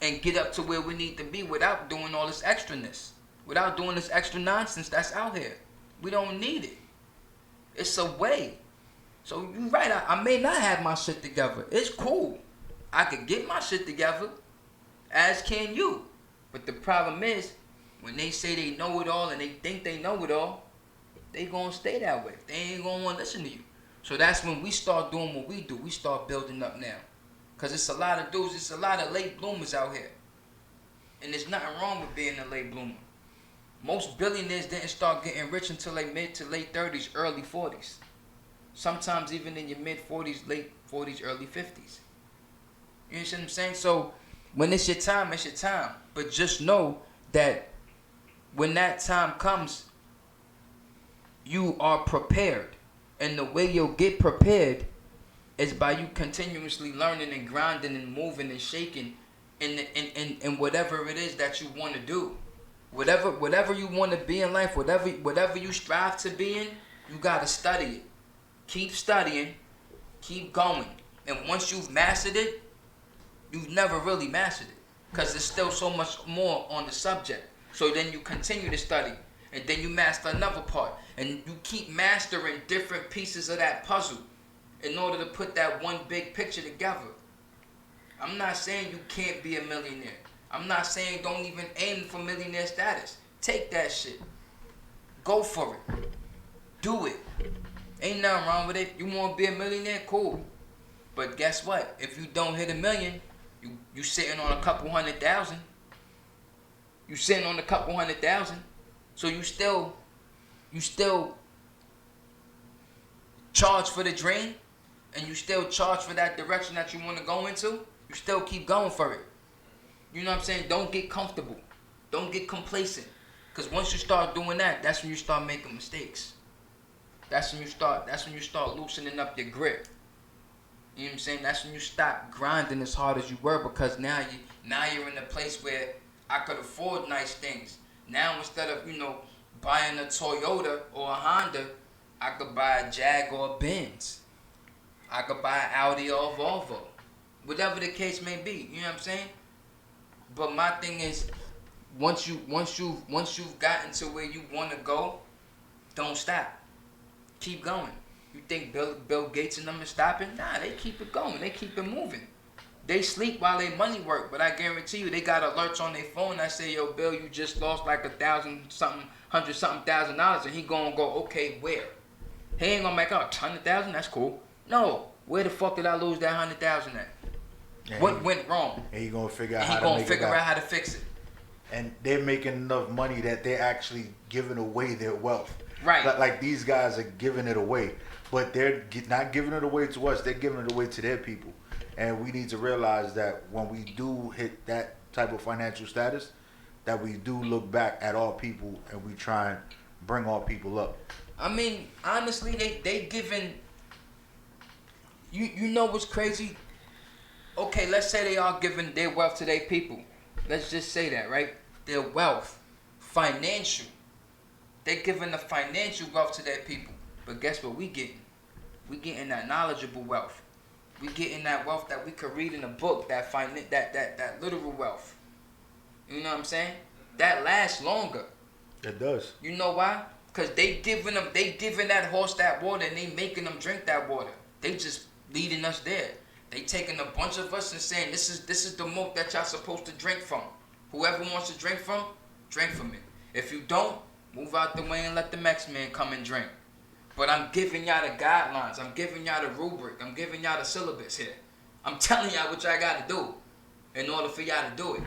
Speaker 10: and get up to where we need to be without doing all this extraness, without doing this extra nonsense that's out here. We don't need it. It's a way. So you're right, I may not have my shit together. It's cool. I could get my shit together, as can you. But the problem is, when they say they know it all and they think they know it all, they gonna stay that way. They ain't gonna wanna listen to you. So that's when we start doing what we do. We start building up now. Cause it's a lot of dudes, it's a lot of late bloomers out here. And there's nothing wrong with being a late bloomer. Most billionaires didn't start getting rich until like mid to late 30s, early 40s. Sometimes even in your mid 40s, late 40s, early 50s. You know what I'm saying? So when it's your time, it's your time. But just know that when that time comes, you are prepared. And the way you'll get prepared is by you continuously learning and grinding and moving and shaking in whatever it is that you want to do. Whatever you want to be in life, whatever you strive to be in, you got to study it. Keep studying, keep going. And once you've mastered it, you've never really mastered it. Because there's still so much more on the subject. So then you continue to study. And then you master another part. And you keep mastering different pieces of that puzzle in order to put that one big picture together. I'm not saying you can't be a millionaire. I'm not saying don't even aim for millionaire status. Take that shit. Go for it. Do it. Ain't nothing wrong with it. You want to be a millionaire? Cool. But guess what? If you don't hit $1 million, you sitting on a couple $100,000. You sitting on a couple $100,000. So you still charge for the dream, and you still charge for that direction that you want to go into. You still keep going for it. You know what I'm saying? Don't get comfortable. Don't get complacent. Because once you start doing that, that's when you start making mistakes. That's when you start loosening up your grip. You know what I'm saying? That's when you stop grinding as hard as you were, because now you're in a place where I could afford nice things. Now instead of, buying a Toyota or a Honda, I could buy a Jag or a Benz. I could buy an Audi or a Volvo. Whatever the case may be, you know what I'm saying? But my thing is, once you've gotten to where you want to go, don't stop. Keep going. You think Bill Gates and them is stopping? Nah, they keep it going. They keep it moving. They sleep while they money work, but I guarantee you they got alerts on their phone that say, yo, Bill, you just lost like $100,000, and he gonna go, okay, where? He ain't gonna make out 100,000. That's cool. No, where the fuck did I lose that 100,000 at?
Speaker 4: Yeah,
Speaker 10: what went wrong?
Speaker 4: And he gonna figure out
Speaker 10: how to fix it.
Speaker 4: And they're making enough money that they're actually giving away their wealth.
Speaker 10: Right.
Speaker 4: Like these guys are giving it away, but they're not giving it away to us. They're giving it away to their people. And we need to realize that when we do hit that type of financial status, that we do look back at all people and we try and bring all people up.
Speaker 10: I mean, honestly, they giving. You know what's crazy? Okay, let's say they are giving their wealth to their people. Let's just say that, right? Their wealth, financial. They're giving the financial wealth to their people. But guess what we getting? We getting that knowledgeable wealth. We getting that wealth that we could read in a book, that literal wealth. You know what I'm saying? That lasts longer.
Speaker 4: It does.
Speaker 10: You know why? Because they giving that horse that water and they making them drink that water. They just leading us there. They taking a bunch of us and saying, this is the milk that y'all supposed to drink from. Whoever wants to drink from it. If you don't, move out the way and let the next man come and drink. But I'm giving y'all the guidelines. I'm giving y'all the rubric. I'm giving y'all the syllabus here. I'm telling y'all what y'all got to do in order for y'all to do it.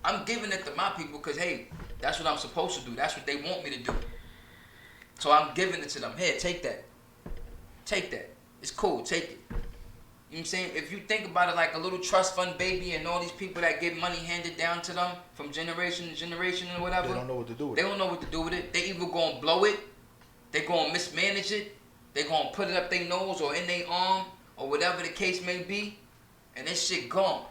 Speaker 10: I'm giving it to my people because, hey, that's what I'm supposed to do. That's what they want me to do. So I'm giving it to them. Here, take that. Take that. It's cool. Take it. You know what I'm saying? If you think about it like a little trust fund baby and all these people that get money handed down to them from generation to generation or whatever.
Speaker 4: They don't know what to do with
Speaker 10: it. They don't know what to do with it. They either going to blow it, they going to mismanage it, they going to put it up their nose or in their arm or whatever the case may be, and this shit gone.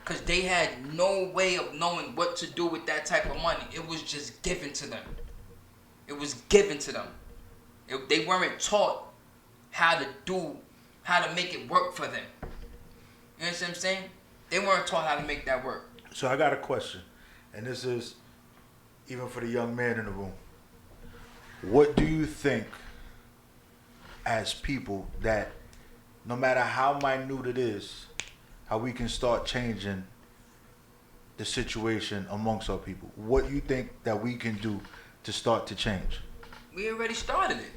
Speaker 10: Because they had no way of knowing what to do with that type of money. It was just given to them. It was given to them. They weren't taught how to make it work for them. You know what I'm saying? They weren't taught how to make that work.
Speaker 4: So I got a question, and this is even for the young man in the room. What do you think as people that no matter how minute it is, how we can start changing the situation amongst our people? What you think that we can do to start to change?
Speaker 10: We already started it.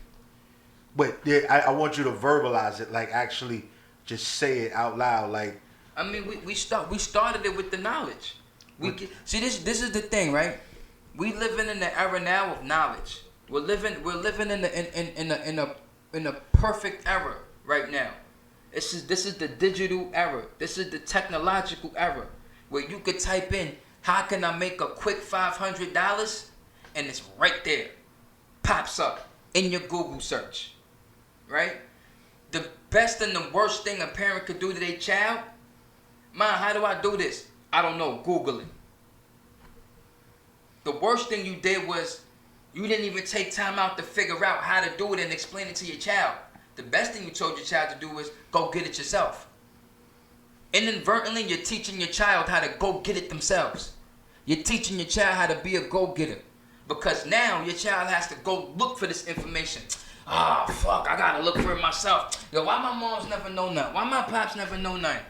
Speaker 4: But yeah, I want you to verbalize it, like actually just say it out loud. Like,
Speaker 10: I mean, we started it with the knowledge. See, this is the thing, right? We living in the era now of knowledge. We're living in a perfect era right now. This is the digital era. This is the technological era where you could type in, how can I make a quick $500? And it's right there. Pops up in your Google search. Right? The best and the worst thing a parent could do to their child, Mom, how do I do this? I don't know. Google it. The worst thing you did was you didn't even take time out to figure out how to do it and explain it to your child. The best thing you told your child to do is go get it yourself. Inadvertently, you're teaching your child how to go get it themselves. You're teaching your child how to be a go-getter. Because now your child has to go look for this information. Fuck, I gotta look for it myself. Yo, why my mom's never know nothing? Why my pops never know nothing?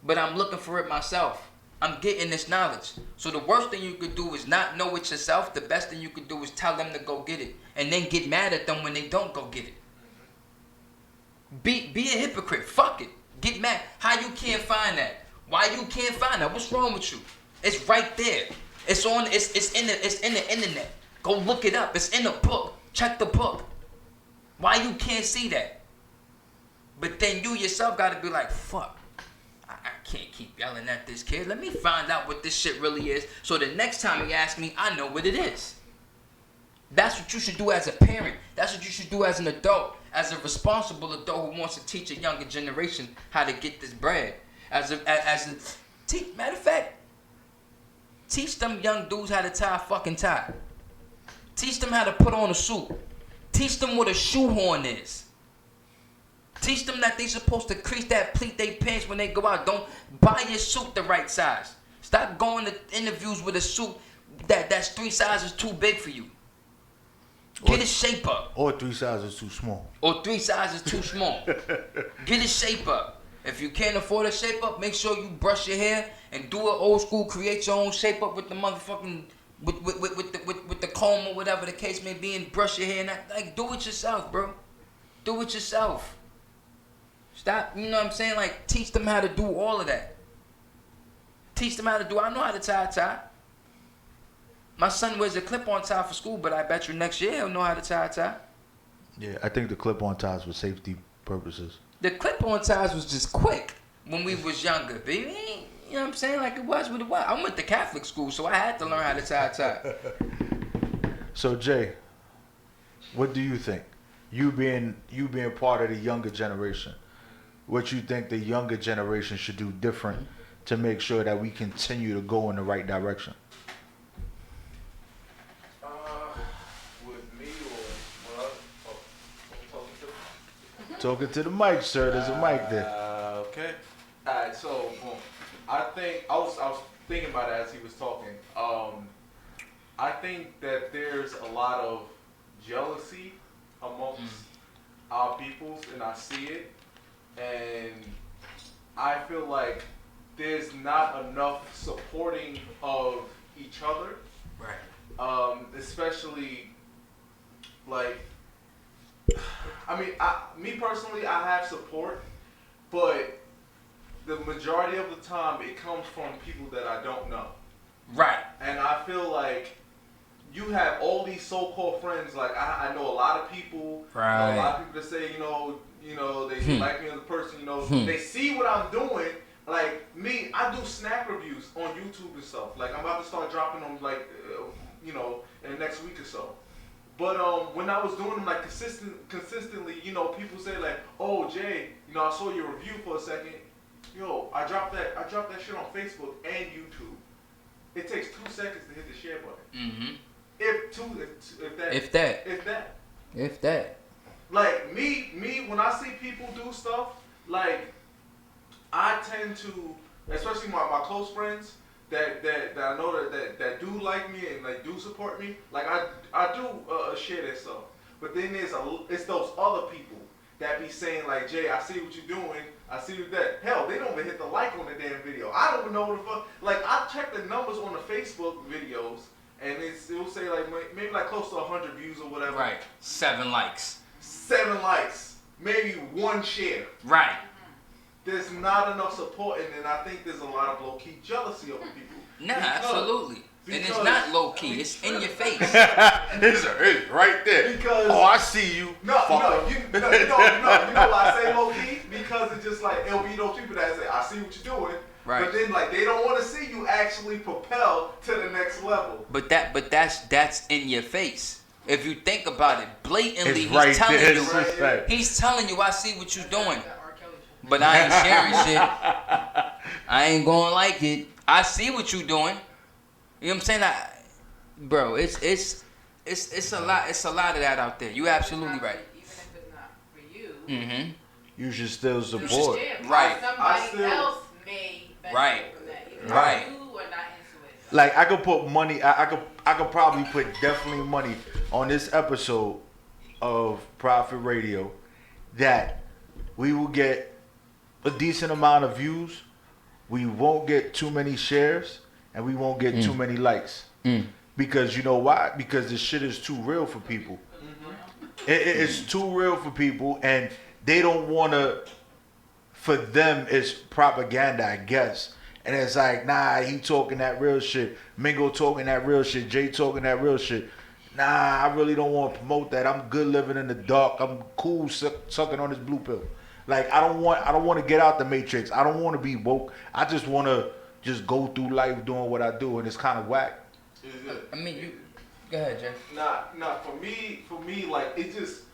Speaker 10: But I'm looking for it myself. I'm getting this knowledge. So the worst thing you could do is not know it yourself. The best thing you could do is tell them to go get it. And then get mad at them when they don't go get it. Be a hypocrite. Fuck it. Get mad. How you can't find that? Why you can't find that? What's wrong with you? It's right there. It's in the internet. Go look it up. It's in a book. Check the book. Why you can't see that? But then you yourself gotta be like, fuck. I can't keep yelling at this kid. Let me find out what this shit really is. So the next time he asks me, I know what it is. That's what you should do as a parent. That's what you should do as an adult. As a responsible adult who wants to teach a younger generation how to get this bread. Matter of fact, teach them young dudes how to tie a fucking tie. Teach them how to put on a suit. Teach them what a shoehorn is. Teach them that they supposed to crease that pleat they pants when they go out. Don't buy your suit the right size. Stop going to interviews with a suit that's 3 sizes too big for you. Get his shape up.
Speaker 4: Or 3 sizes too small.
Speaker 10: Or 3 sizes too small. Get his shape up. If you can't afford a shape up, make sure you brush your hair and do it old school. Create your own shape up with the motherfucking with the comb or whatever the case may be, and brush your hair and that. Like, do it yourself, bro. Do it yourself. Stop. You know what I'm saying? Like, teach them how to do all of that. Teach them how to do. I know how to tie a tie. My son wears a clip-on tie for school, but I bet you next year he'll know how to tie a tie.
Speaker 4: Yeah, I think the clip-on ties for safety purposes.
Speaker 10: The clip-on ties was just quick when we was younger, baby. You know what I'm saying? Like, it was what it was. I went to Catholic school, so I had to learn how to tie a tie.
Speaker 4: So, Jay, what do you think? You being part of the younger generation, what you think the younger generation should do different to make sure that we continue to go in the right direction?
Speaker 13: With me or talking to?
Speaker 4: Talking to the mic, sir. There's a mic there.
Speaker 13: Okay. All right. So, I think I was thinking about it as he was talking. I think that there's a lot of jealousy amongst our peoples, and I see it, and I feel like there's not enough supporting of each other.
Speaker 10: Right.
Speaker 13: Especially, like, I mean, me personally, I have support, but the majority of the time it comes from people that I don't know.
Speaker 10: Right.
Speaker 13: And I feel like you have all these so-called friends. Like I know a lot of people.
Speaker 10: Right.
Speaker 13: You know, a lot of people that say, they like me as a person. They see what I'm doing. Like me, I do snack reviews on YouTube and stuff. Like I'm about to start dropping them, like in the next week or so. But when I was doing them like consistently, people say like, "Oh Jay, I saw your review for a second. Yo, I dropped that shit on Facebook and YouTube. It takes 2 seconds to hit the share button.
Speaker 10: Mm-hmm.
Speaker 13: If that. Like me, when I see people do stuff, like I tend to, especially my close friends that I know that do like me and like do support me. Like I do share that stuff. But then it's those other people that be saying like, Jay, I see what you're doing. I see that. Hell, they don't even hit the like on the damn video. I don't even know what the fuck. Like I check the numbers on the Facebook videos. And it'll say like maybe like close to 100 views or whatever.
Speaker 10: Right. 7 likes.
Speaker 13: 7 likes. Maybe 1 share.
Speaker 10: Right.
Speaker 13: There's not enough support, and then I think there's a lot of low-key jealousy over people.
Speaker 10: Nah, absolutely. And it's not low-key. It's in your face.
Speaker 4: It's right there.
Speaker 13: Because
Speaker 4: I see you.
Speaker 13: No. You know why I say low-key? Because it's just like it'll be those people that say, I see what you're doing.
Speaker 10: Right.
Speaker 13: But then like they don't want to see you actually propel to the next level.
Speaker 10: But that's in your face. If you think about it, blatantly,
Speaker 4: it's
Speaker 10: he's telling you, I see what you're doing. But I ain't sharing shit. I ain't gonna like it. I see what you doing. You know what I'm saying? Bro, it's a lot. It's a lot of that out there. You absolutely right.
Speaker 14: Even if it's not for you,
Speaker 10: Mm-hmm.
Speaker 4: You should still support.
Speaker 10: Right.
Speaker 14: Somebody else may benefit from that. Even
Speaker 10: Right.
Speaker 14: You are not into it.
Speaker 4: Like I could put money. I could probably put definitely money on this episode of Prophet Radio that we will get a decent amount of views. We won't get too many shares, and we won't get too many likes. Because you know why? Because this shit is too real for people. It's too real for people, and they don't want to. For them, it's propaganda, I guess. And it's like, nah, he talking that real shit. Mingo talking that real shit. Jay talking that real shit. Nah, I really don't want to promote that. I'm good living in the dark. I'm cool sucking on this blue pill. Like I don't want to get out the matrix. I don't want to be woke. I just want to just go through life doing what I do, and it's kind of whack.
Speaker 10: I mean, you go ahead, Jay.
Speaker 13: Nah. For me, like it just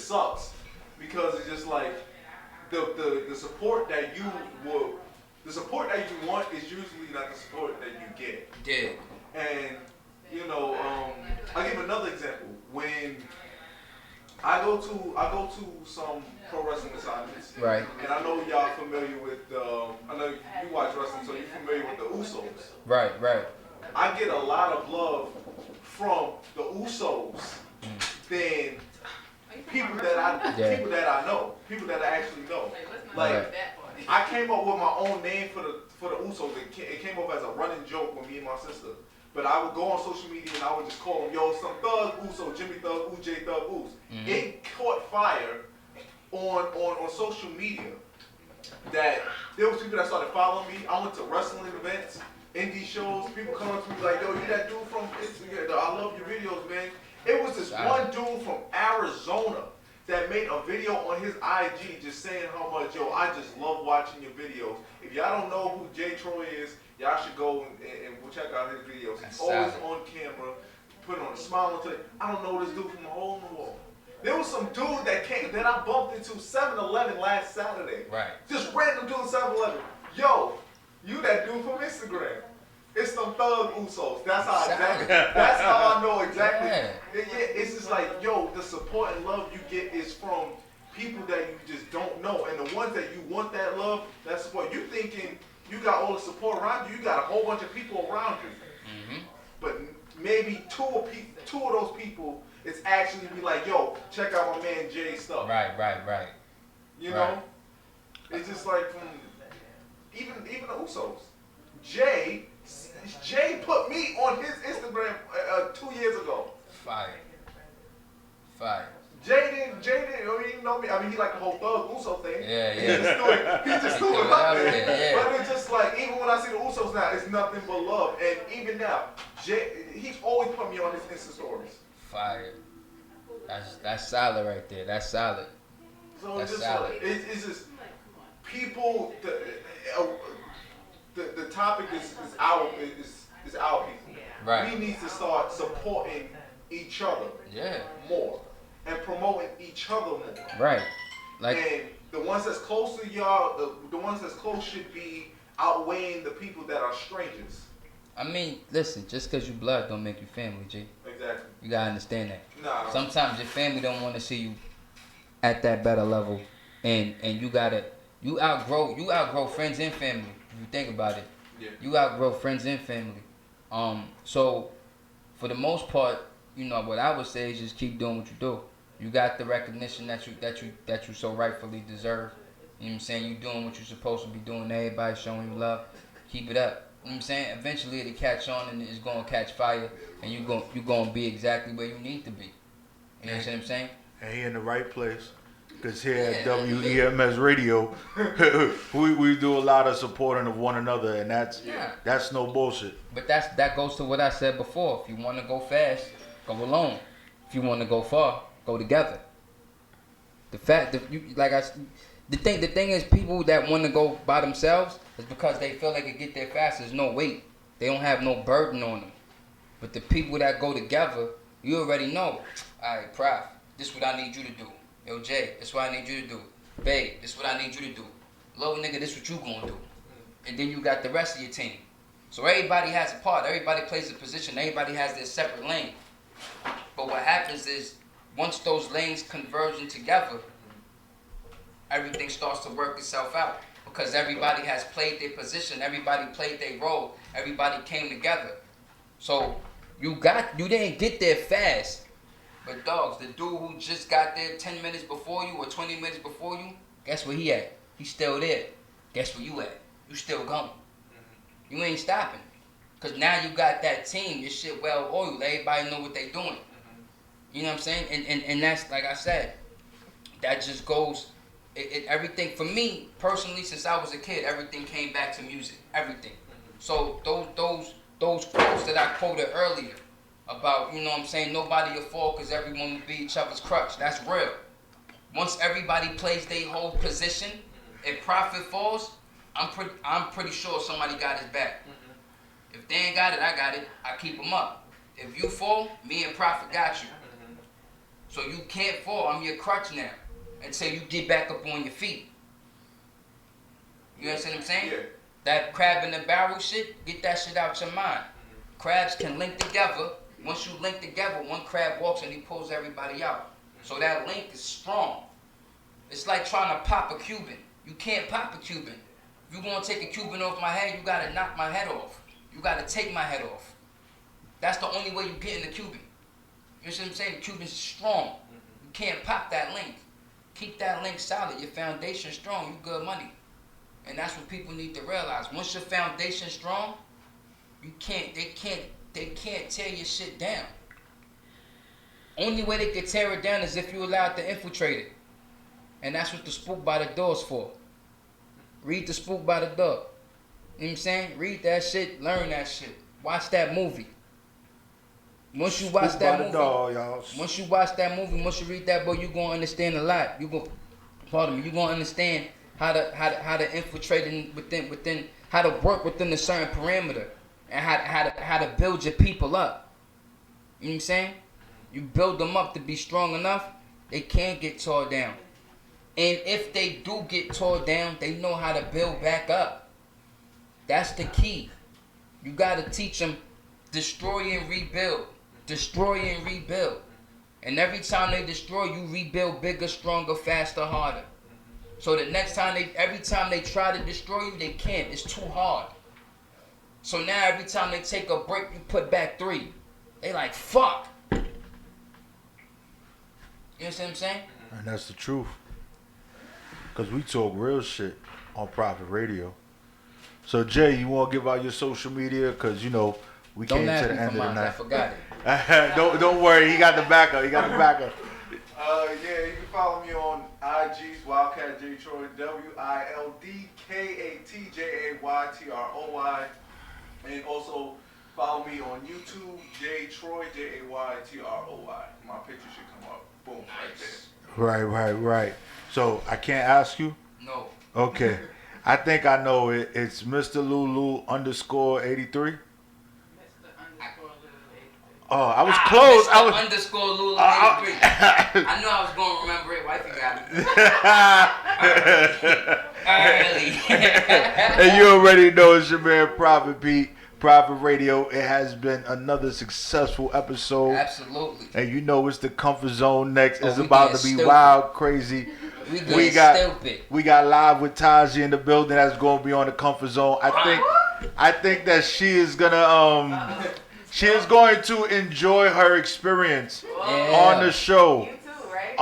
Speaker 13: sucks because it's just like the support that you want is usually not the support that you get.
Speaker 10: Yeah.
Speaker 13: And I'll give another example. When I go to some pro wrestling assignments,
Speaker 10: right?
Speaker 13: And I know y'all familiar with. I know you watch wrestling, so you're familiar with the Usos.
Speaker 10: Right.
Speaker 13: I get a lot of love from the Usos than people that I know, people that I actually know. Like I came up with my own name for the Usos. It came up as a running joke with me and my sister. But I would go on social media and I would just call them, yo, some Thug Uso, Jimmy Thug, UJ Thug Us. Mm-hmm. It caught fire on social media that there was people that started following me. I went to wrestling events, indie shows. People come up to me like, yo, you that dude from Instagram. I love your videos, man. It was this one dude from Arizona that made a video on his IG just saying how much, yo, I just love watching your videos. If y'all don't know who Jay Troy is, y'all should go and check out his videos. He's always on camera, putting on a smile on it. I don't know this dude from a hole in the wall. There was some dude that I bumped into 7-Eleven last Saturday.
Speaker 10: Right.
Speaker 13: Just random dude 7-Eleven. Yo, you that dude from Instagram. It's some Thug Usos. That's how I know exactly. It's just like, yo, the support and love you get is from people that you just don't know. And the ones that you want that love, that support, you thinking you got all the support around you, you got a whole bunch of people around you. Mm-hmm. But maybe two of those people is actually be like, yo, check out my man Jay's stuff.
Speaker 10: Right.
Speaker 13: You know? It's just like from even the Usos. Jay put me on his Instagram 2 years ago.
Speaker 10: Fire.
Speaker 13: Jay didn't know me me. I mean, he like the whole Thug Uso thing.
Speaker 10: Yeah.
Speaker 13: He just threw it out there.
Speaker 10: Yeah.
Speaker 13: But it's just like, even when I see the Usos now, it's nothing but love. And even now, he's always put me on his Insta stories.
Speaker 10: Fire. That's solid right there. That's solid.
Speaker 13: So
Speaker 10: That's
Speaker 13: it's just
Speaker 10: solid.
Speaker 13: like, it's just people. The topic is our people.
Speaker 10: Right.
Speaker 13: We need to start supporting each other.
Speaker 10: Yeah.
Speaker 13: More and promoting each other more.
Speaker 10: Right. Like.
Speaker 13: And the ones that's close to y'all, the ones that's close should be outweighing the people that are strangers.
Speaker 10: I mean, listen, just because you blood don't make you family, G.
Speaker 13: Exactly.
Speaker 10: You gotta understand that.
Speaker 13: Nah.
Speaker 10: Sometimes your family don't want to see you at that better level, and you outgrow friends and family. If you think about it,
Speaker 13: yeah.
Speaker 10: You outgrow friends and family. So for the most part, you know what I would say is just keep doing what you do. You got the recognition that you so rightfully deserve. You know what I'm saying? You doing what you're supposed to be doing. Everybody showing you love. Keep it up. You know what I'm saying? Eventually it'll catch on and it's gonna catch fire, and you gonna be exactly where you need to be. You know what I'm saying?
Speaker 4: And he in the right place. Because here at WEMS Radio, we do a lot of supporting of one another, and that's no bullshit.
Speaker 10: But that goes to what I said before. If you want to go fast, go alone. If you want to go far, go together. The thing is, people that want to go by themselves is because they feel they can get there fast. There's no weight. They don't have no burden on them. But the people that go together, you already know. All right, Prof, this is what I need you to do. Yo, Jay, this is what I need you to do. Babe, this is what I need you to do. Low nigga, this is what you gonna do. And then you got the rest of your team. So everybody has a part. Everybody plays a position. Everybody has their separate lane. But what happens is, once those lanes converge together, everything starts to work itself out. Because everybody has played their position. Everybody played their role. Everybody came together. So you didn't get there fast. But dogs, the dude who just got there 10 minutes before you or 20 minutes before you, guess where he at? He's still there. Guess where you at? You still going. You ain't stopping. Because now you got that team, your shit well oiled. Everybody know what they doing. You know what I'm saying? And that's, like I said, that just goes, everything, for me, personally, since I was a kid, everything came back to music. Everything. So those quotes that I quoted earlier, about, you know what I'm saying, nobody will fall because everyone will be each other's crutch. That's real. Once everybody plays their whole position, if Prophet falls, I'm pretty sure somebody got his back. If they ain't got it, I got it. I keep them up. If you fall, me and Prophet got you. So you can't fall. I'm your crutch now until you get back up on your feet. You understand what I'm saying?
Speaker 13: Yeah.
Speaker 10: That crab in the barrel shit, get that shit out your mind. Crabs can link together. Once you link together, one crab walks and he pulls everybody out. So that link is strong. It's like trying to pop a Cuban. You can't pop a Cuban. If you want to take a Cuban off my head, you got to knock my head off. You got to take my head off. That's the only way you get in the Cuban. You know what I'm saying? The Cuban's strong. You can't pop that link. Keep that link solid. Your foundation strong. You good money. And that's what people need to realize. Once your foundation strong, they can't tear your shit down. Only way they can tear it down is if you allow it to infiltrate it. And that's what the Spook by the Door's for. Read the Spook by the Door. You know what I'm saying? Read that shit, learn that shit. Watch that movie. Once you watch that movie, once you watch that movie, once you read that book, you gonna understand a lot. You gonna understand how to infiltrate within how to work within a certain parameter. And how to build your people up. You know what I'm saying? You build them up to be strong enough, they can't get tore down. And if they do get tore down, they know how to build back up. That's the key. You got to teach them destroy and rebuild. Destroy and rebuild. And every time they destroy, you rebuild bigger, stronger, faster, harder. So the next time every time they try to destroy you, they can't. It's too hard. So now every time they take a break, you put back 3. They like, fuck. You know what I'm saying?
Speaker 4: And that's the truth. Because we talk real shit on Prophet Radio. So, Jay, you want to give out your social media? Because, you know, we came to the end of the night.
Speaker 10: I forgot it.
Speaker 4: Don't worry. He got the backup. Yeah, you can follow me on IG's Wildcat J Troy, WILDKATJAYTROY, and also follow me on YouTube, J Troy, JAYTROY. My picture should come up. Boom, right there. Right. So I can't ask you?
Speaker 10: No.
Speaker 4: Okay. I think I know it. It's Mr. Lulu _83. Oh, I was close. I was
Speaker 10: underscore Lulu 83. I knew I was going to remember it. Wifey got me.
Speaker 4: And you already know it's your man Prophet Pete, Prophet Radio. It has been another successful episode.
Speaker 10: Absolutely.
Speaker 4: And you know it's the comfort zone next. It's
Speaker 10: we
Speaker 4: about to be
Speaker 10: stupid.
Speaker 4: wild, crazy.
Speaker 10: We got stupid.
Speaker 4: We got live with Taji in the building. That's going to be on the comfort zone. I think that she is gonna she is going to enjoy her experience on the show.
Speaker 14: You too, right?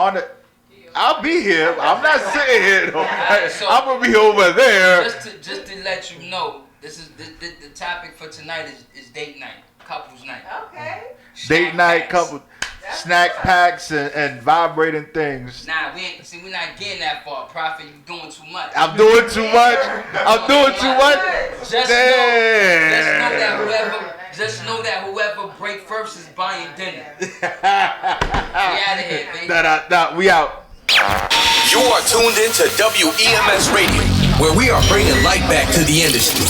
Speaker 4: I'll be here. I'm not sitting here though.
Speaker 10: So,
Speaker 4: I'm gonna be over there.
Speaker 10: Just to let you know, this is the topic for tonight is date night, couples night.
Speaker 14: Okay.
Speaker 4: Date night, couple snack packs and vibrating things.
Speaker 10: Nah, we're not getting that far. Prophet, you doing too much.
Speaker 4: I'm doing too much. I'm doing too much.
Speaker 10: Just know that whoever break first is buying dinner. We out of here, baby.
Speaker 4: We out.
Speaker 1: You are tuned in to WEMS Radio, where we are bringing light back to the industry.